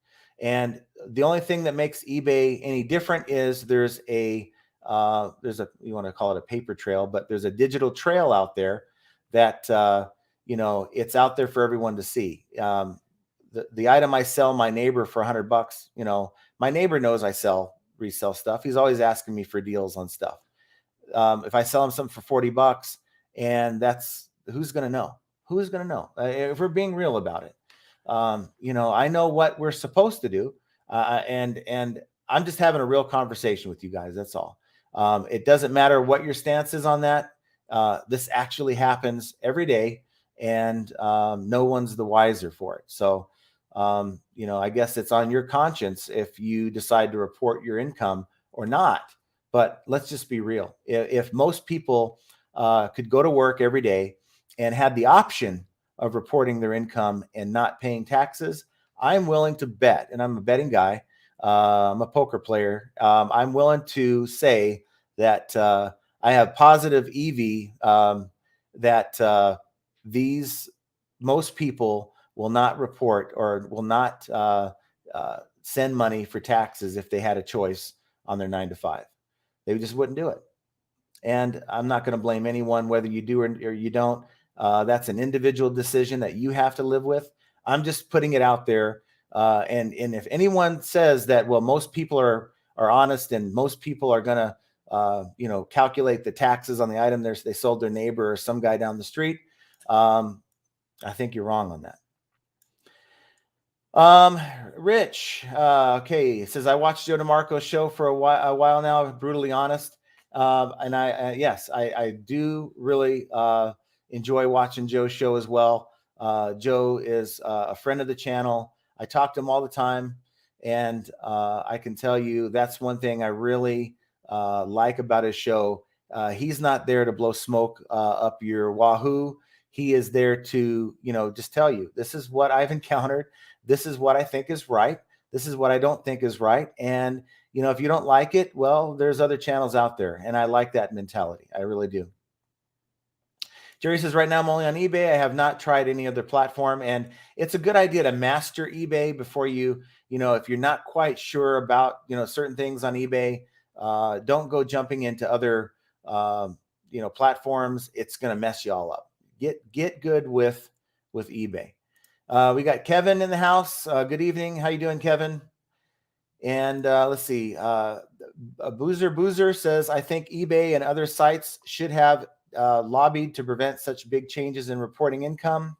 And the only thing that makes eBay any different is there's a you want to call it a paper trail, but there's a digital trail out there that you know, it's out there for everyone to see. The item I sell my neighbor for $100, you know, my neighbor knows I resell stuff. He's always asking me for deals on stuff. If I sell him something for $40, and that's, who's going to know? Who's going to know? If we're being real about it, you know, I know what we're supposed to do, and I'm just having a real conversation with you guys. That's all. It doesn't matter what your stance is on that. This actually happens every day, and no one's the wiser for it. So, you know, I guess it's on your conscience if you decide to report your income or not. But let's just be real. If most people could go to work every day and had the option of reporting their income and not paying taxes, I'm willing to bet, and I'm a betting guy, I'm a poker player, I'm willing to say that I have positive EV that most people will not report or will not send money for taxes if they had a choice on their 9 to 5. They just wouldn't do it. And I'm not going to blame anyone, whether you do or you don't. That's an individual decision that you have to live with. I'm just putting it out there. And if anyone says that, well, most people are honest and most people are going to, you know, calculate the taxes on the item they sold their neighbor or some guy down the street, I think you're wrong on that. Um, Rich, okay, it says I watched Joe DeMarco's show for a while now. Brutally honest, and yes, I do really enjoy watching Joe's show as well. Joe is a friend of the channel. I talk to him all the time, and I can tell you that's one thing I really like about his show. He's not there to blow smoke up your wahoo. He is there to, just tell you this is what I've encountered. This is what I think is right. This is what I don't think is right. And, if you don't like it, well, there's other channels out there. And I like that mentality. I really do. Jerry says, right now I'm only on eBay. I have not tried any other platform. And it's a good idea to master eBay before if you're not quite sure about, certain things on eBay, don't go jumping into other, platforms. It's going to mess you all up. Get good with eBay. We got Kevin in the house. Good evening. How you doing, Kevin? And let's see. Boozer says, I think eBay and other sites should have lobbied to prevent such big changes in reporting income.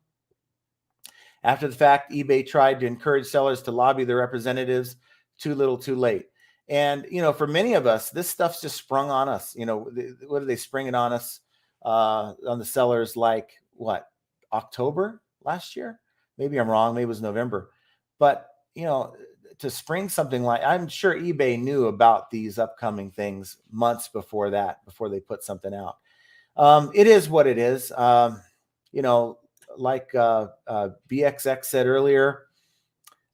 After the fact, eBay tried to encourage sellers to lobby their representatives. Too little, too late. And, for many of us, this stuff's just sprung on us. What are they springing on us on the sellers like what? October last year? Maybe I'm wrong. Maybe it was November. But, to spring something like, I'm sure eBay knew about these upcoming things months before they put something out. It is what it is. Like BXX said earlier,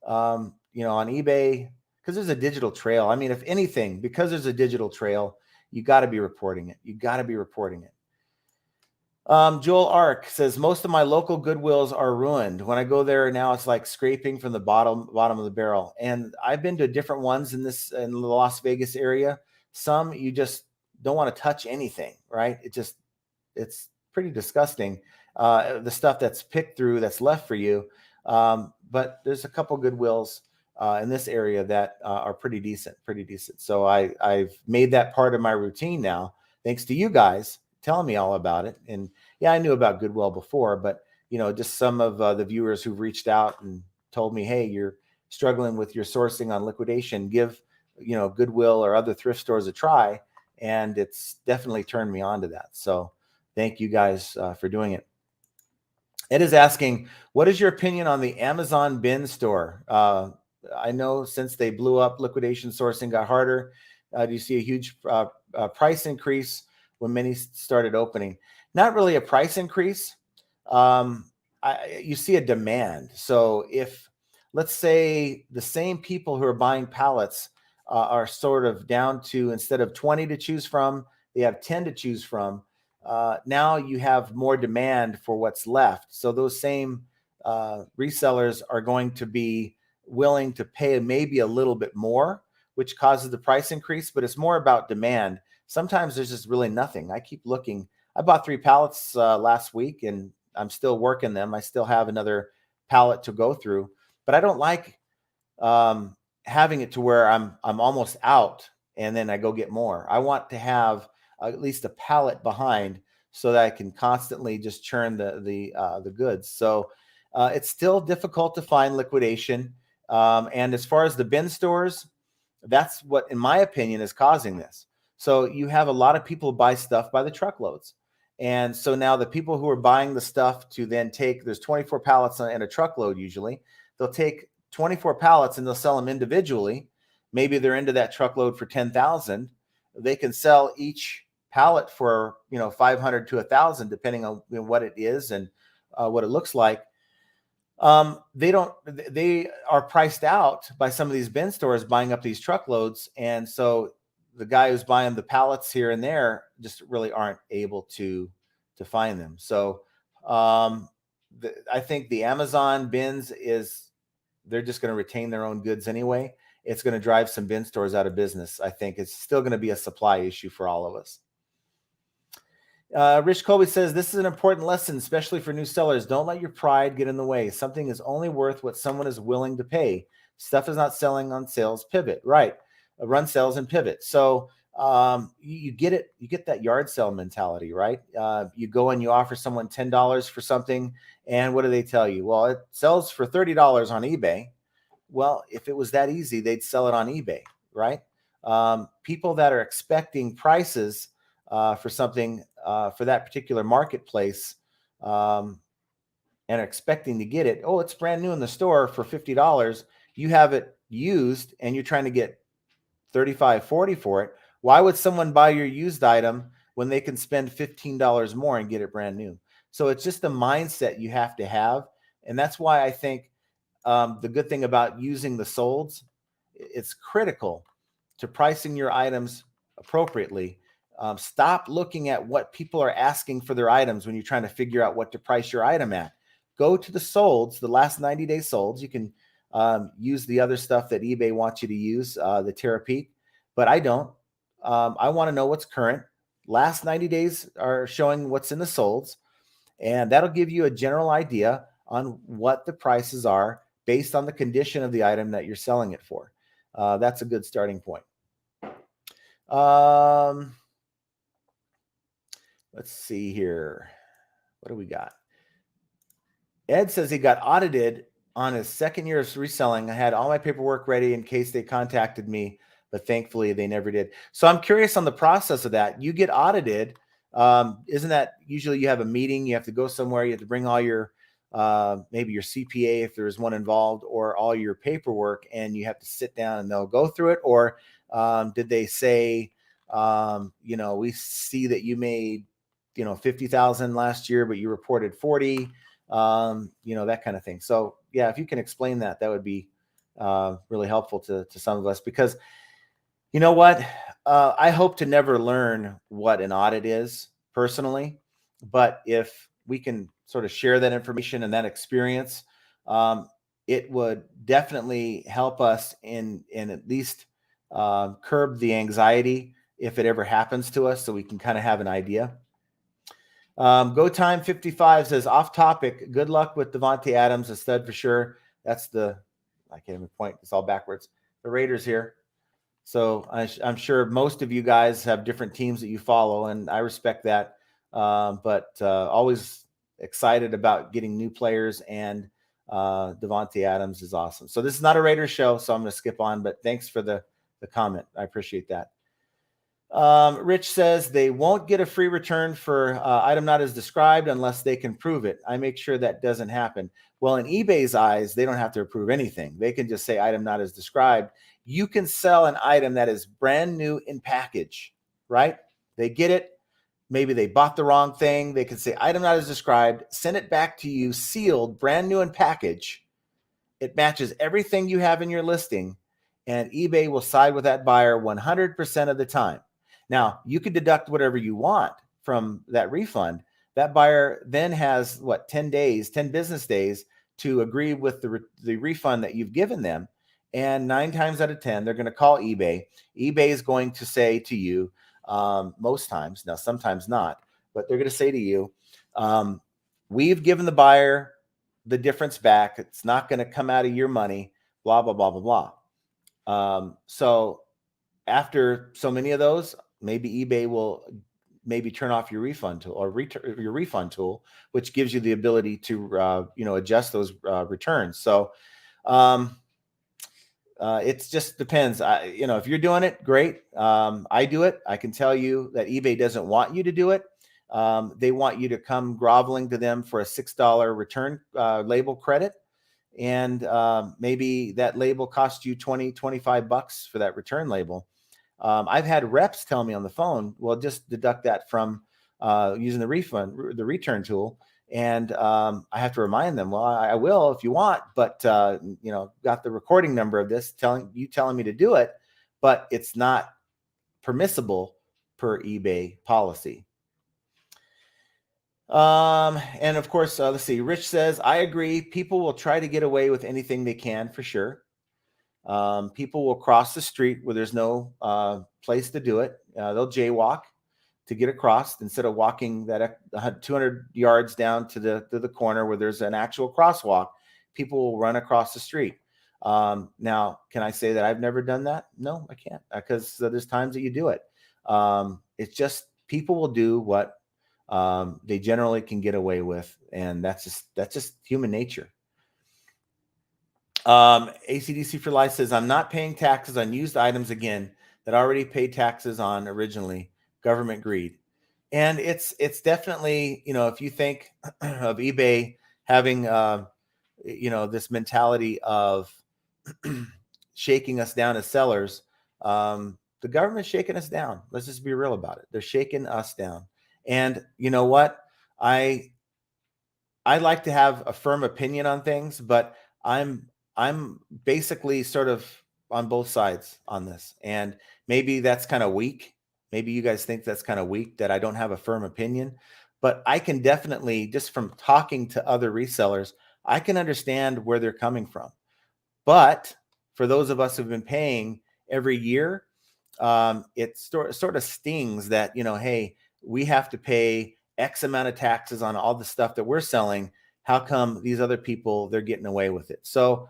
on eBay, because there's a digital trail. I mean, if anything, because there's a digital trail, you got to be reporting it. Joel Ark says, most of my local Goodwills are ruined. When I go there now, it's like scraping from the bottom of the barrel. And I've been to different ones in the Las Vegas area. Some you just don't want to touch anything, right? It's pretty disgusting. The stuff that's picked through, that's left for you. But there's a couple Goodwills in this area that are pretty decent. So I've made that part of my routine now, thanks to you guys telling me all about it. And yeah, I knew about Goodwill before, but just some of the viewers who've reached out and told me, hey, you're struggling with your sourcing on liquidation, give Goodwill or other thrift stores a try. And it's definitely turned me on to that. So thank you guys for doing it. Ed is asking, what is your opinion on the Amazon bin store? I know since they blew up, liquidation sourcing got harder. Do you see a huge price increase when many started opening? Not really a price increase. You see a demand. So if, let's say, the same people who are buying pallets are sort of down to, instead of 20 to choose from, they have 10 to choose from. Now you have more demand for what's left. So those same resellers are going to be willing to pay maybe a little bit more, which causes the price increase, but it's more about demand. Sometimes there's just really nothing. I keep looking. I bought 3 pallets last week and I'm still working them. I still have another pallet to go through, but I don't like having it to where I'm almost out and then I go get more. I want to have at least a pallet behind so that I can constantly just churn the goods. So it's still difficult to find liquidation. And as far as the bin stores, that's what, in my opinion, is causing this. So you have a lot of people buy stuff by the truckloads. And so now the people who are buying the stuff to then take, there's 24 pallets in a truckload usually. They'll take 24 pallets and they'll sell them individually. Maybe they're into that truckload for 10,000. They can sell each pallet for 500 to 1,000, depending on what it is and what it looks like. They are priced out by some of these bin stores buying up these truckloads. And so the guy who's buying the pallets here and there just really aren't able to find them. So I think the Amazon bins they're just going to retain their own goods anyway. It's going to drive some bin stores out of business. I think it's still going to be a supply issue for all of us. Rich Colby says, this is an important lesson, especially for new sellers. Don't let your pride get in the way. Something is only worth what someone is willing to pay. Stuff is not selling on sales, pivot. Right. Run sales and pivot. So you get it. You get that yard sale mentality, right? You go and you offer someone $10 for something. And what do they tell you? Well, it sells for $30 on eBay. Well, if it was that easy, they'd sell it on eBay, right? People that are expecting prices for something for that particular marketplace and are expecting to get it, oh, it's brand new in the store for $50. You have it used and you're trying to get 35, 40 for it. Why would someone buy your used item when they can spend $15 more and get it brand new? So it's just a mindset you have to have. And that's why I think the good thing about using the solds, it's critical to pricing your items appropriately. Stop looking at what people are asking for their items when you're trying to figure out what to price your item at. Go to the solds, the last 90-day solds. You can use the other stuff that eBay wants you to use, the Terapeak, but I don't. I want to know what's current. Last 90 days are showing what's in the solds, and that'll give you a general idea on what the prices are based on the condition of the item that you're selling it for. That's a good starting point. Let's see here. What do we got? Ed says he got audited on his second year of reselling. I had all my paperwork ready in case they contacted me, but thankfully they never did. So I'm curious on the process of that. You get audited. Isn't that usually you have a meeting, you have to go somewhere, you have to bring all your, maybe your CPA if there's one involved, or all your paperwork, and you have to sit down and they'll go through it? Or did they say, we see that you made, 50,000 last year, but you reported 40, that kind of thing. So yeah, if you can explain that, that would be really helpful to some of us, because you know what? I hope to never learn what an audit is personally, but if we can sort of share that information and that experience, it would definitely help us in at least curb the anxiety if it ever happens to us, so we can kind of have an idea. Go Time 55 says, off topic, good luck with Devontae Adams, a stud for sure. That's I can't even point, it's all backwards. The Raiders here. So I'm sure most of you guys have different teams that you follow, and I respect that. But always excited about getting new players, and Devontae Adams is awesome. So this is not a Raiders show, so I'm going to skip on, but thanks for the comment. I appreciate that. Rich says they won't get a free return for item not as described unless they can prove it. I make sure that doesn't happen. Well, in eBay's eyes, they don't have to approve anything. They can just say item not as described. You can sell an item that is brand new in package, right? They get it. Maybe they bought the wrong thing. They can say item not as described, send it back to you sealed, brand new in package. It matches everything you have in your listing, and eBay will side with that buyer 100% of the time. Now, you can deduct whatever you want from that refund. That buyer then has 10 business days to agree with the refund that you've given them. And 9 times out of 10, they're going to call eBay. eBay is going to say to you, most times, now sometimes not, but they're going to say to you, we've given the buyer the difference back. It's not going to come out of your money, blah, blah, blah, blah, blah. So after so many of those, maybe eBay will turn off your refund tool, or your refund tool, which gives you the ability to, adjust those returns. So it just depends. If you're doing it, great. I do it. I can tell you that eBay doesn't want you to do it. They want you to come groveling to them for a $6 return label credit. And maybe that label costs you $20, $25 for that return label. I've had reps tell me on the phone, well, just deduct that from using the return tool. And I have to remind them, well, I will if you want, but got the recording number of this telling me to do it, but it's not permissible per eBay policy. And of course, let's see, Rich says, I agree. People will try to get away with anything they can, for sure. People will cross the street where there's no place to do it. They'll jaywalk to get across instead of walking that 200 yards down to the corner where there's an actual crosswalk. People will run across the street. Now, can I say that I've never done that? No, I can't, because there's times that you do it. It's just people will do what they generally can get away with, and that's just human nature. ACDC for Life says, I'm not paying taxes on used items again that I already paid taxes on originally. Government greed. And it's definitely, if you think of eBay having, this mentality of shaking us down as sellers, the government's shaking us down. Let's just be real about it. They're shaking us down. And you know what? I I like to have a firm opinion on things, but I'm I'm basically sort of on both sides on this. And maybe that's kind of weak. Maybe you guys think that's kind of weak that I don't have a firm opinion, but I can definitely, just from talking to other resellers, I can understand where they're coming from. But for those of us who've been paying every year, it sort of stings that, hey, we have to pay X amount of taxes on all the stuff that we're selling. How come these other people, they're getting away with it? So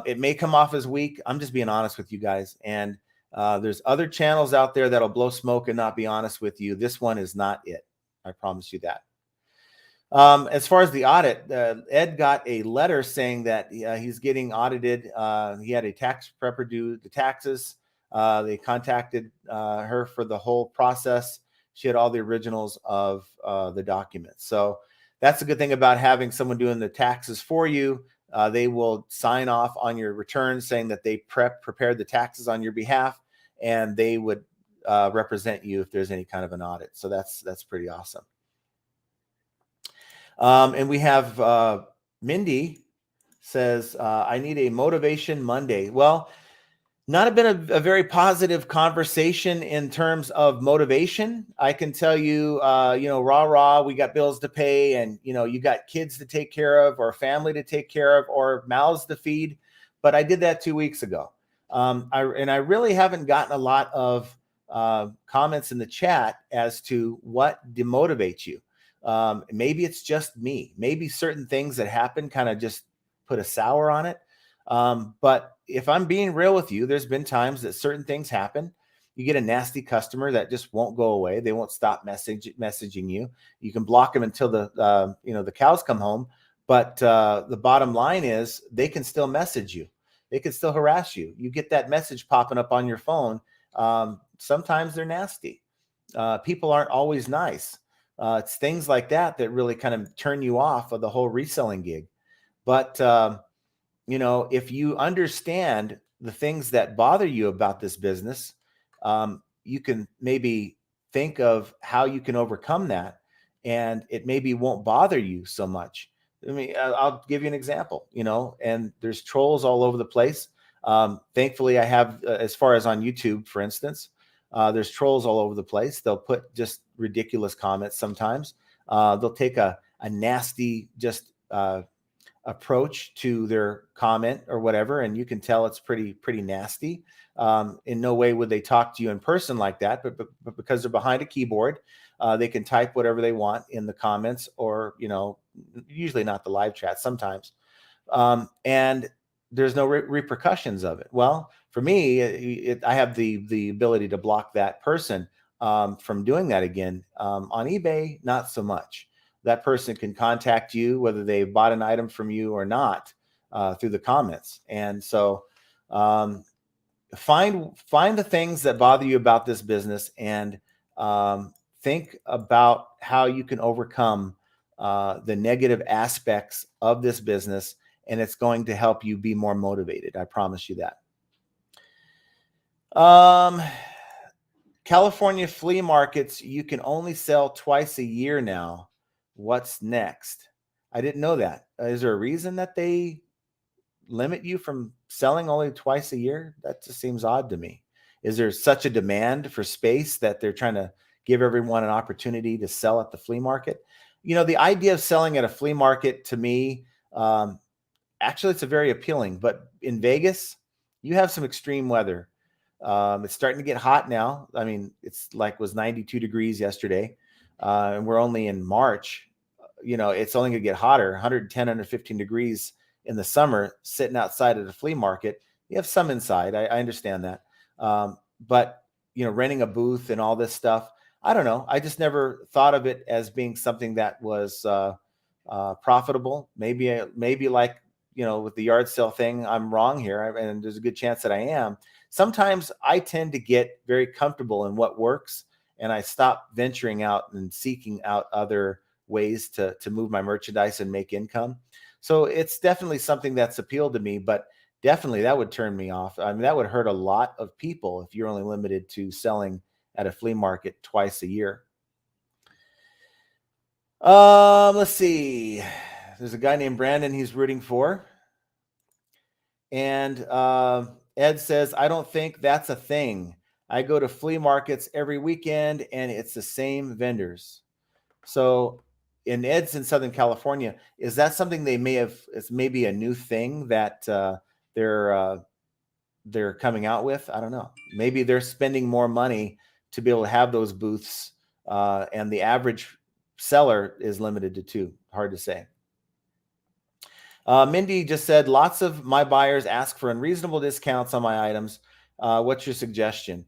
it may come off as weak. I'm just being honest with you guys. And there's other channels out there that'll blow smoke and not be honest with you. This one is not it. I promise you that. As far as the audit, Ed got a letter saying that he's getting audited. He had a tax prepper do the taxes. They contacted her for the whole process. She had all the originals of the documents. So that's a good thing about having someone doing the taxes for you. They will sign off on your return saying that they prepared the taxes on your behalf, and they would represent you if there's any kind of an audit. So that's pretty awesome. And we have Mindy says, I need a motivation Monday. Well, not been a very positive conversation in terms of motivation. I can tell you, rah, we got bills to pay, and, you got kids to take care of, or family to take care of, or mouths to feed. But I did that 2 weeks ago. I really haven't gotten a lot of comments in the chat as to what demotivates you. Maybe it's just me. Maybe certain things that happen kind of just put a sour on it. But if I'm being real with you, there's been times that certain things happen. You get a nasty customer that just won't go away. They won't stop messaging you. You can block them until the cows come home. But the bottom line is they can still message you. They can still harass you. You get that message popping up on your phone. Sometimes they're nasty. People aren't always nice. It's things like that that really kind of turn you off of the whole reselling gig. But if you understand the things that bother you about this business, you can maybe think of how you can overcome that, and it maybe won't bother you so much. I mean, I'll give you an example, and there's trolls all over the place. Thankfully, I have, as far as on YouTube, for instance, there's trolls all over the place. They'll put just ridiculous comments sometimes. They'll take a nasty, just approach to their comment or whatever, and you can tell it's pretty nasty. In no way would they talk to you in person like that, but because they're behind a keyboard, they can type whatever they want in the comments, or usually not the live chat sometimes, and there's no repercussions of it. Well, for me, I have the ability to block that person from doing that again. On eBay, not so much. That person can contact you whether they bought an item from you or not through the comments. And so find the things that bother you about this business, and think about how you can overcome the negative aspects of this business, and it's going to help you be more motivated. I promise you that. California flea markets, you can only sell twice a year now. What's next? I didn't know that. Is there a reason that they limit you from selling only twice a year? That just seems odd to me. Is there such a demand for space that they're trying to give everyone an opportunity to sell at the flea market? The idea of selling at a flea market, to me, actually, it's a very appealing. But in Vegas, you have some extreme weather. It's starting to get hot now. I mean, it's like was 92 degrees yesterday, and we're only in March. It's only going to get hotter, 110, 115 degrees in the summer, sitting outside at a flea market. You have some inside. I understand that. But, renting a booth and all this stuff, I don't know. I just never thought of it as being something that was profitable. Maybe like, with the yard sale thing, I'm wrong here, and there's a good chance that I am. Sometimes I tend to get very comfortable in what works, and I stop venturing out and seeking out other ways to move my merchandise and make income. So it's definitely something that's appealed to me, but definitely that would turn me off. I mean, that would hurt a lot of people if you're only limited to selling at a flea market twice a year. Let's see. There's a guy named Brandon he's rooting for. And Ed says, I don't think that's a thing. I go to flea markets every weekend and it's the same vendors. So in Ed's in Southern California, is that something they may have, it's maybe a new thing that they're coming out with? I don't know. Maybe they're spending more money to be able to have those booths, and the average seller is limited to 2. Hard to say. Mindy just said, lots of my buyers ask for unreasonable discounts on my items. What's your suggestion?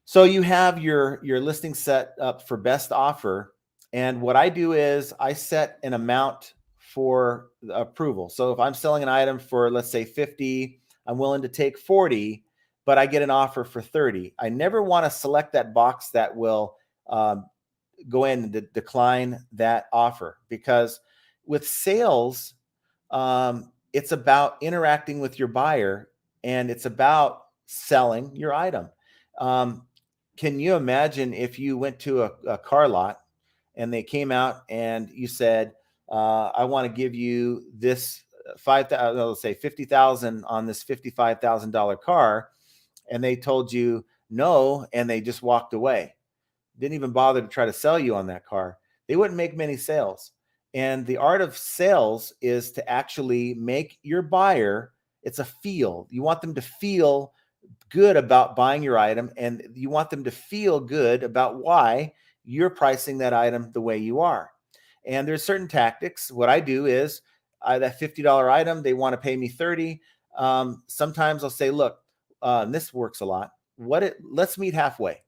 So you have your listing set up for best offer. And what I do is I set an amount for approval. So if I'm selling an item for, let's say 50, I'm willing to take 40, but I get an offer for 30. I never want to select that box that will go in and decline that offer, because with sales, it's about interacting with your buyer and it's about selling your item. Can you imagine if you went to a car lot and they came out and you said, I want to give you this let's say 50,000 on this $55,000 car, and they told you no, and they just walked away, didn't even bother to try to sell you on that car, they wouldn't make many sales. And the art of sales is to actually make your buyer, it's a feel. You want them to feel good about buying your item, and you want them to feel good about why you're pricing that item the way you are. And there's certain tactics. What I do is that $50 item, they want to pay me 30. Sometimes I'll say, look, and this works a lot. Let's meet halfway.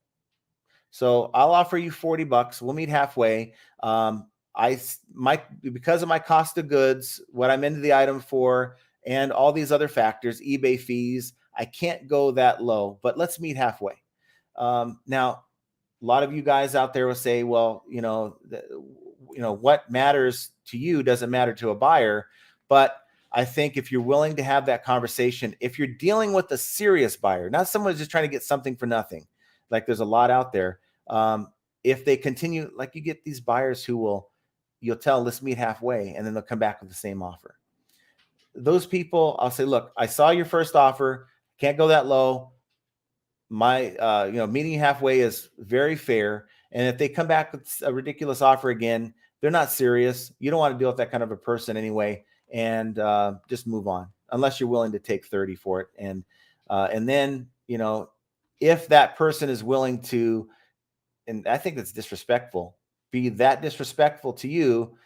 So I'll offer you $40. We'll meet halfway. Because of my cost of goods, what I'm into the item for, and all these other factors, eBay fees, I can't go that low, but let's meet halfway. Now, a lot of you guys out there will say, well, what matters to you doesn't matter to a buyer. But I think if you're willing to have that conversation, if you're dealing with a serious buyer, not someone who's just trying to get something for nothing, like there's a lot out there. If they continue, like you get these buyers who you'll tell, let's meet halfway, and then they'll come back with the same offer. Those people, I'll say, look, I saw your first offer, can't go that low. My, meeting halfway is very fair. And if they come back with a ridiculous offer again, they're not serious. You don't want to deal with that kind of a person anyway, and just move on, unless you're willing to take 30 for it. And then, if that person is willing to, and I think that's disrespectful, be that disrespectful to you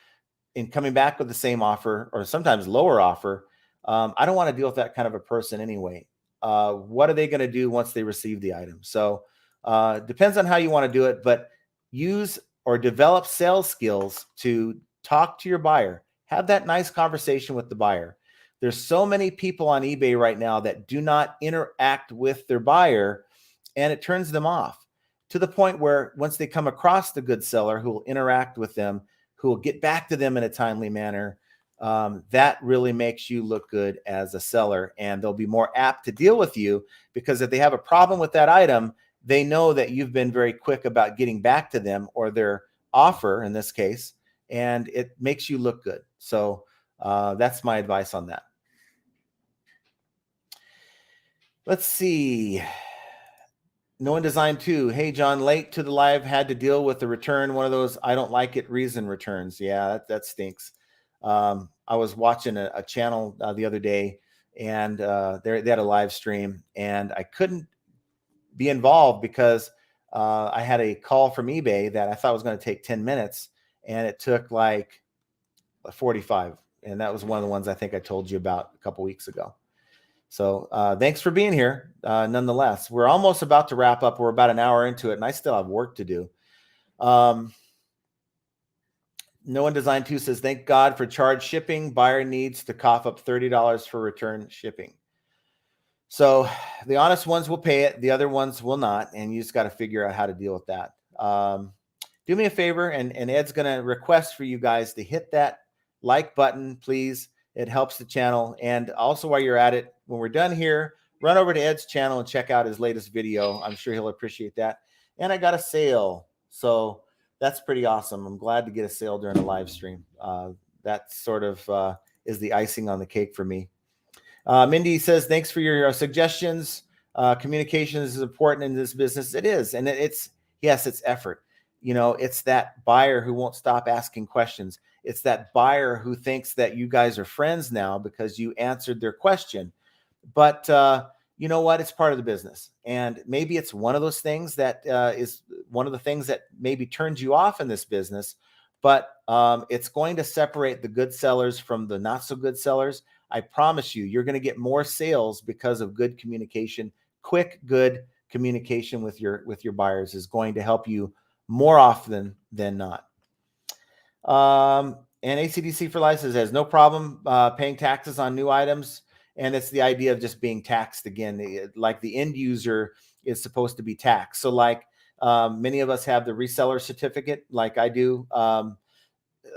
in coming back with the same offer or sometimes lower offer, I don't want to deal with that kind of a person anyway. What are they going to do once they receive the item? So depends on how you want to do it, but use or develop sales skills to talk to your buyer. Have that nice conversation with the buyer. There's so many people on eBay right now that do not interact with their buyer, and it turns them off, to the point where once they come across the good seller who will interact with them, who will get back to them in a timely manner, that really makes you look good as a seller, and they'll be more apt to deal with you, because if they have a problem with that item, they know that you've been very quick about getting back to them, or their offer in this case, and it makes you look good. So that's my advice on that. Let's see. No One Design 2. Hey, John, late to the live, had to deal with the return. One of those I don't like it reason returns. Yeah, that stinks. I was watching a channel the other day, and they had a live stream, and I couldn't be involved because I had a call from eBay that I thought was going to take 10 minutes, and it took like 45. And that was one of the ones I think I told you about a couple weeks ago. So thanks for being here. Nonetheless, we're almost about to wrap up. We're about an hour into it, and I still have work to do. No One Design 2 says, thank God for charge shipping. Buyer needs to cough up $30 for return shipping. So the honest ones will pay it. The other ones will not. And you just got to figure out how to deal with that. Do me a favor, and Ed's going to request for you guys to hit that like button, please. It helps the channel. And also, while you're at it, when we're done here, run over to Ed's channel and check out his latest video. I'm sure he'll appreciate that. And I got a sale. So that's pretty awesome. I'm glad to get a sale during a live stream. That sort of is the icing on the cake for me. Mindy says, thanks for your suggestions. Communication is important in this business. It is. And yes, it's effort. You know, it's that buyer who won't stop asking questions. It's that buyer who thinks that you guys are friends now because you answered their question. But you know what? It's part of the business. And maybe it's one of those things that is one of the things that maybe turns you off in this business. But it's going to separate the good sellers from the not so good sellers. I promise you, you're going to get more sales because of good communication. Quick, good communication with your buyers is going to help you more often than not. And ACDC for Life says, no problem paying taxes on new items. And it's the idea of just being taxed again, like the end user is supposed to be taxed. So like many of us have the reseller certificate, like I do.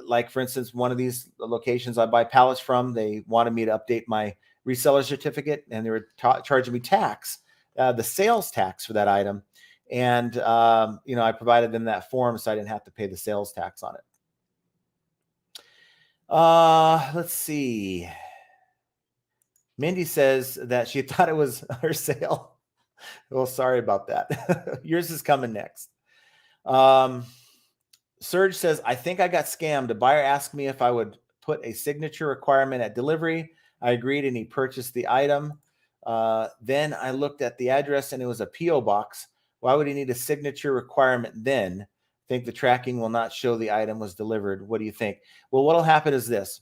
Like for instance, one of these locations I buy pallets from, they wanted me to update my reseller certificate, and they were charging me tax, the sales tax for that item. And, you know, I provided them that form so I didn't have to pay the sales tax on it. Let's see. Mindy says that she thought it was her sale. Well, sorry about that. Yours is coming next. Serge says, I think I got scammed. A buyer asked me if I would put a signature requirement at delivery. I agreed and he purchased the item. Then I looked at the address and it was a P.O. box. Why would he need a signature requirement then? I think the tracking will not show the item was delivered. What do you think? Well, what will happen is this.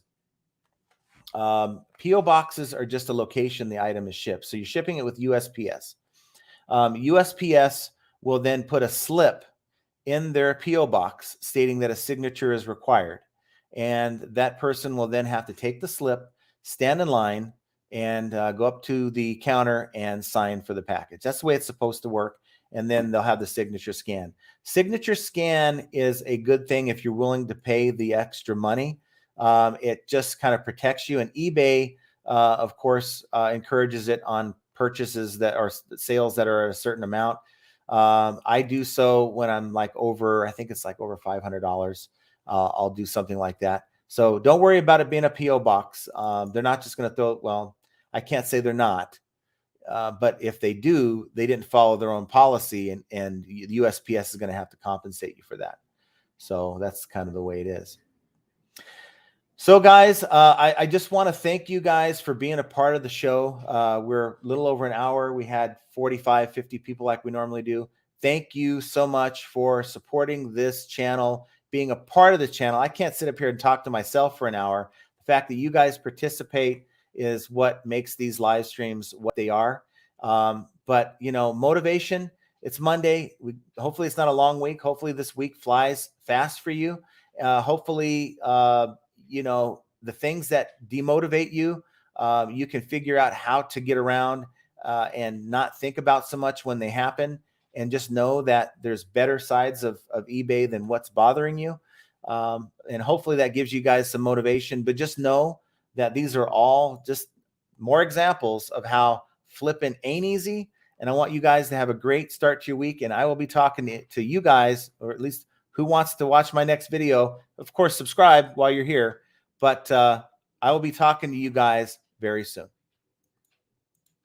P.O. boxes are just a location the item is shipped. So you're shipping it with USPS. USPS will then put a slip in their P.O. box stating that a signature is required. And that person will then have to take the slip, stand in line, and go up to the counter and sign for the package. That's the way it's supposed to work. And then they'll have the signature scan. Signature scan is a good thing if you're willing to pay the extra money. It just kind of protects you. And eBay, of course, encourages it on purchases that are sales that are a certain amount. I do so when I'm like over, I think it's like over $500. I'll do something like that. So don't worry about it being a P.O. box. They're not just going to throw it. Well, I can't say they're not. But if they do, they didn't follow their own policy, and the USPS is going to have to compensate you for that. So that's kind of the way it is. So guys, I just want to thank you guys for being a part of the show. We're a little over an hour. We had 45, 50 people like we normally do. Thank you so much for supporting this channel, being a part of the channel. I can't sit up here and talk to myself for an hour. The fact that you guys participate is what makes these live streams what they are. But, you know, motivation, it's Monday. Hopefully it's not a long week. Hopefully this week flies fast for you. Hopefully, you know, the things that demotivate you, you can figure out how to get around and not think about so much when they happen, and just know that there's better sides of eBay than what's bothering you. And hopefully that gives you guys some motivation, but just know that these are all just more examples of how flipping ain't easy. And I want you guys to have a great start to your week. And I will be talking to you guys, or at least who wants to watch my next video. Of course, subscribe while you're here, but I will be talking to you guys very soon.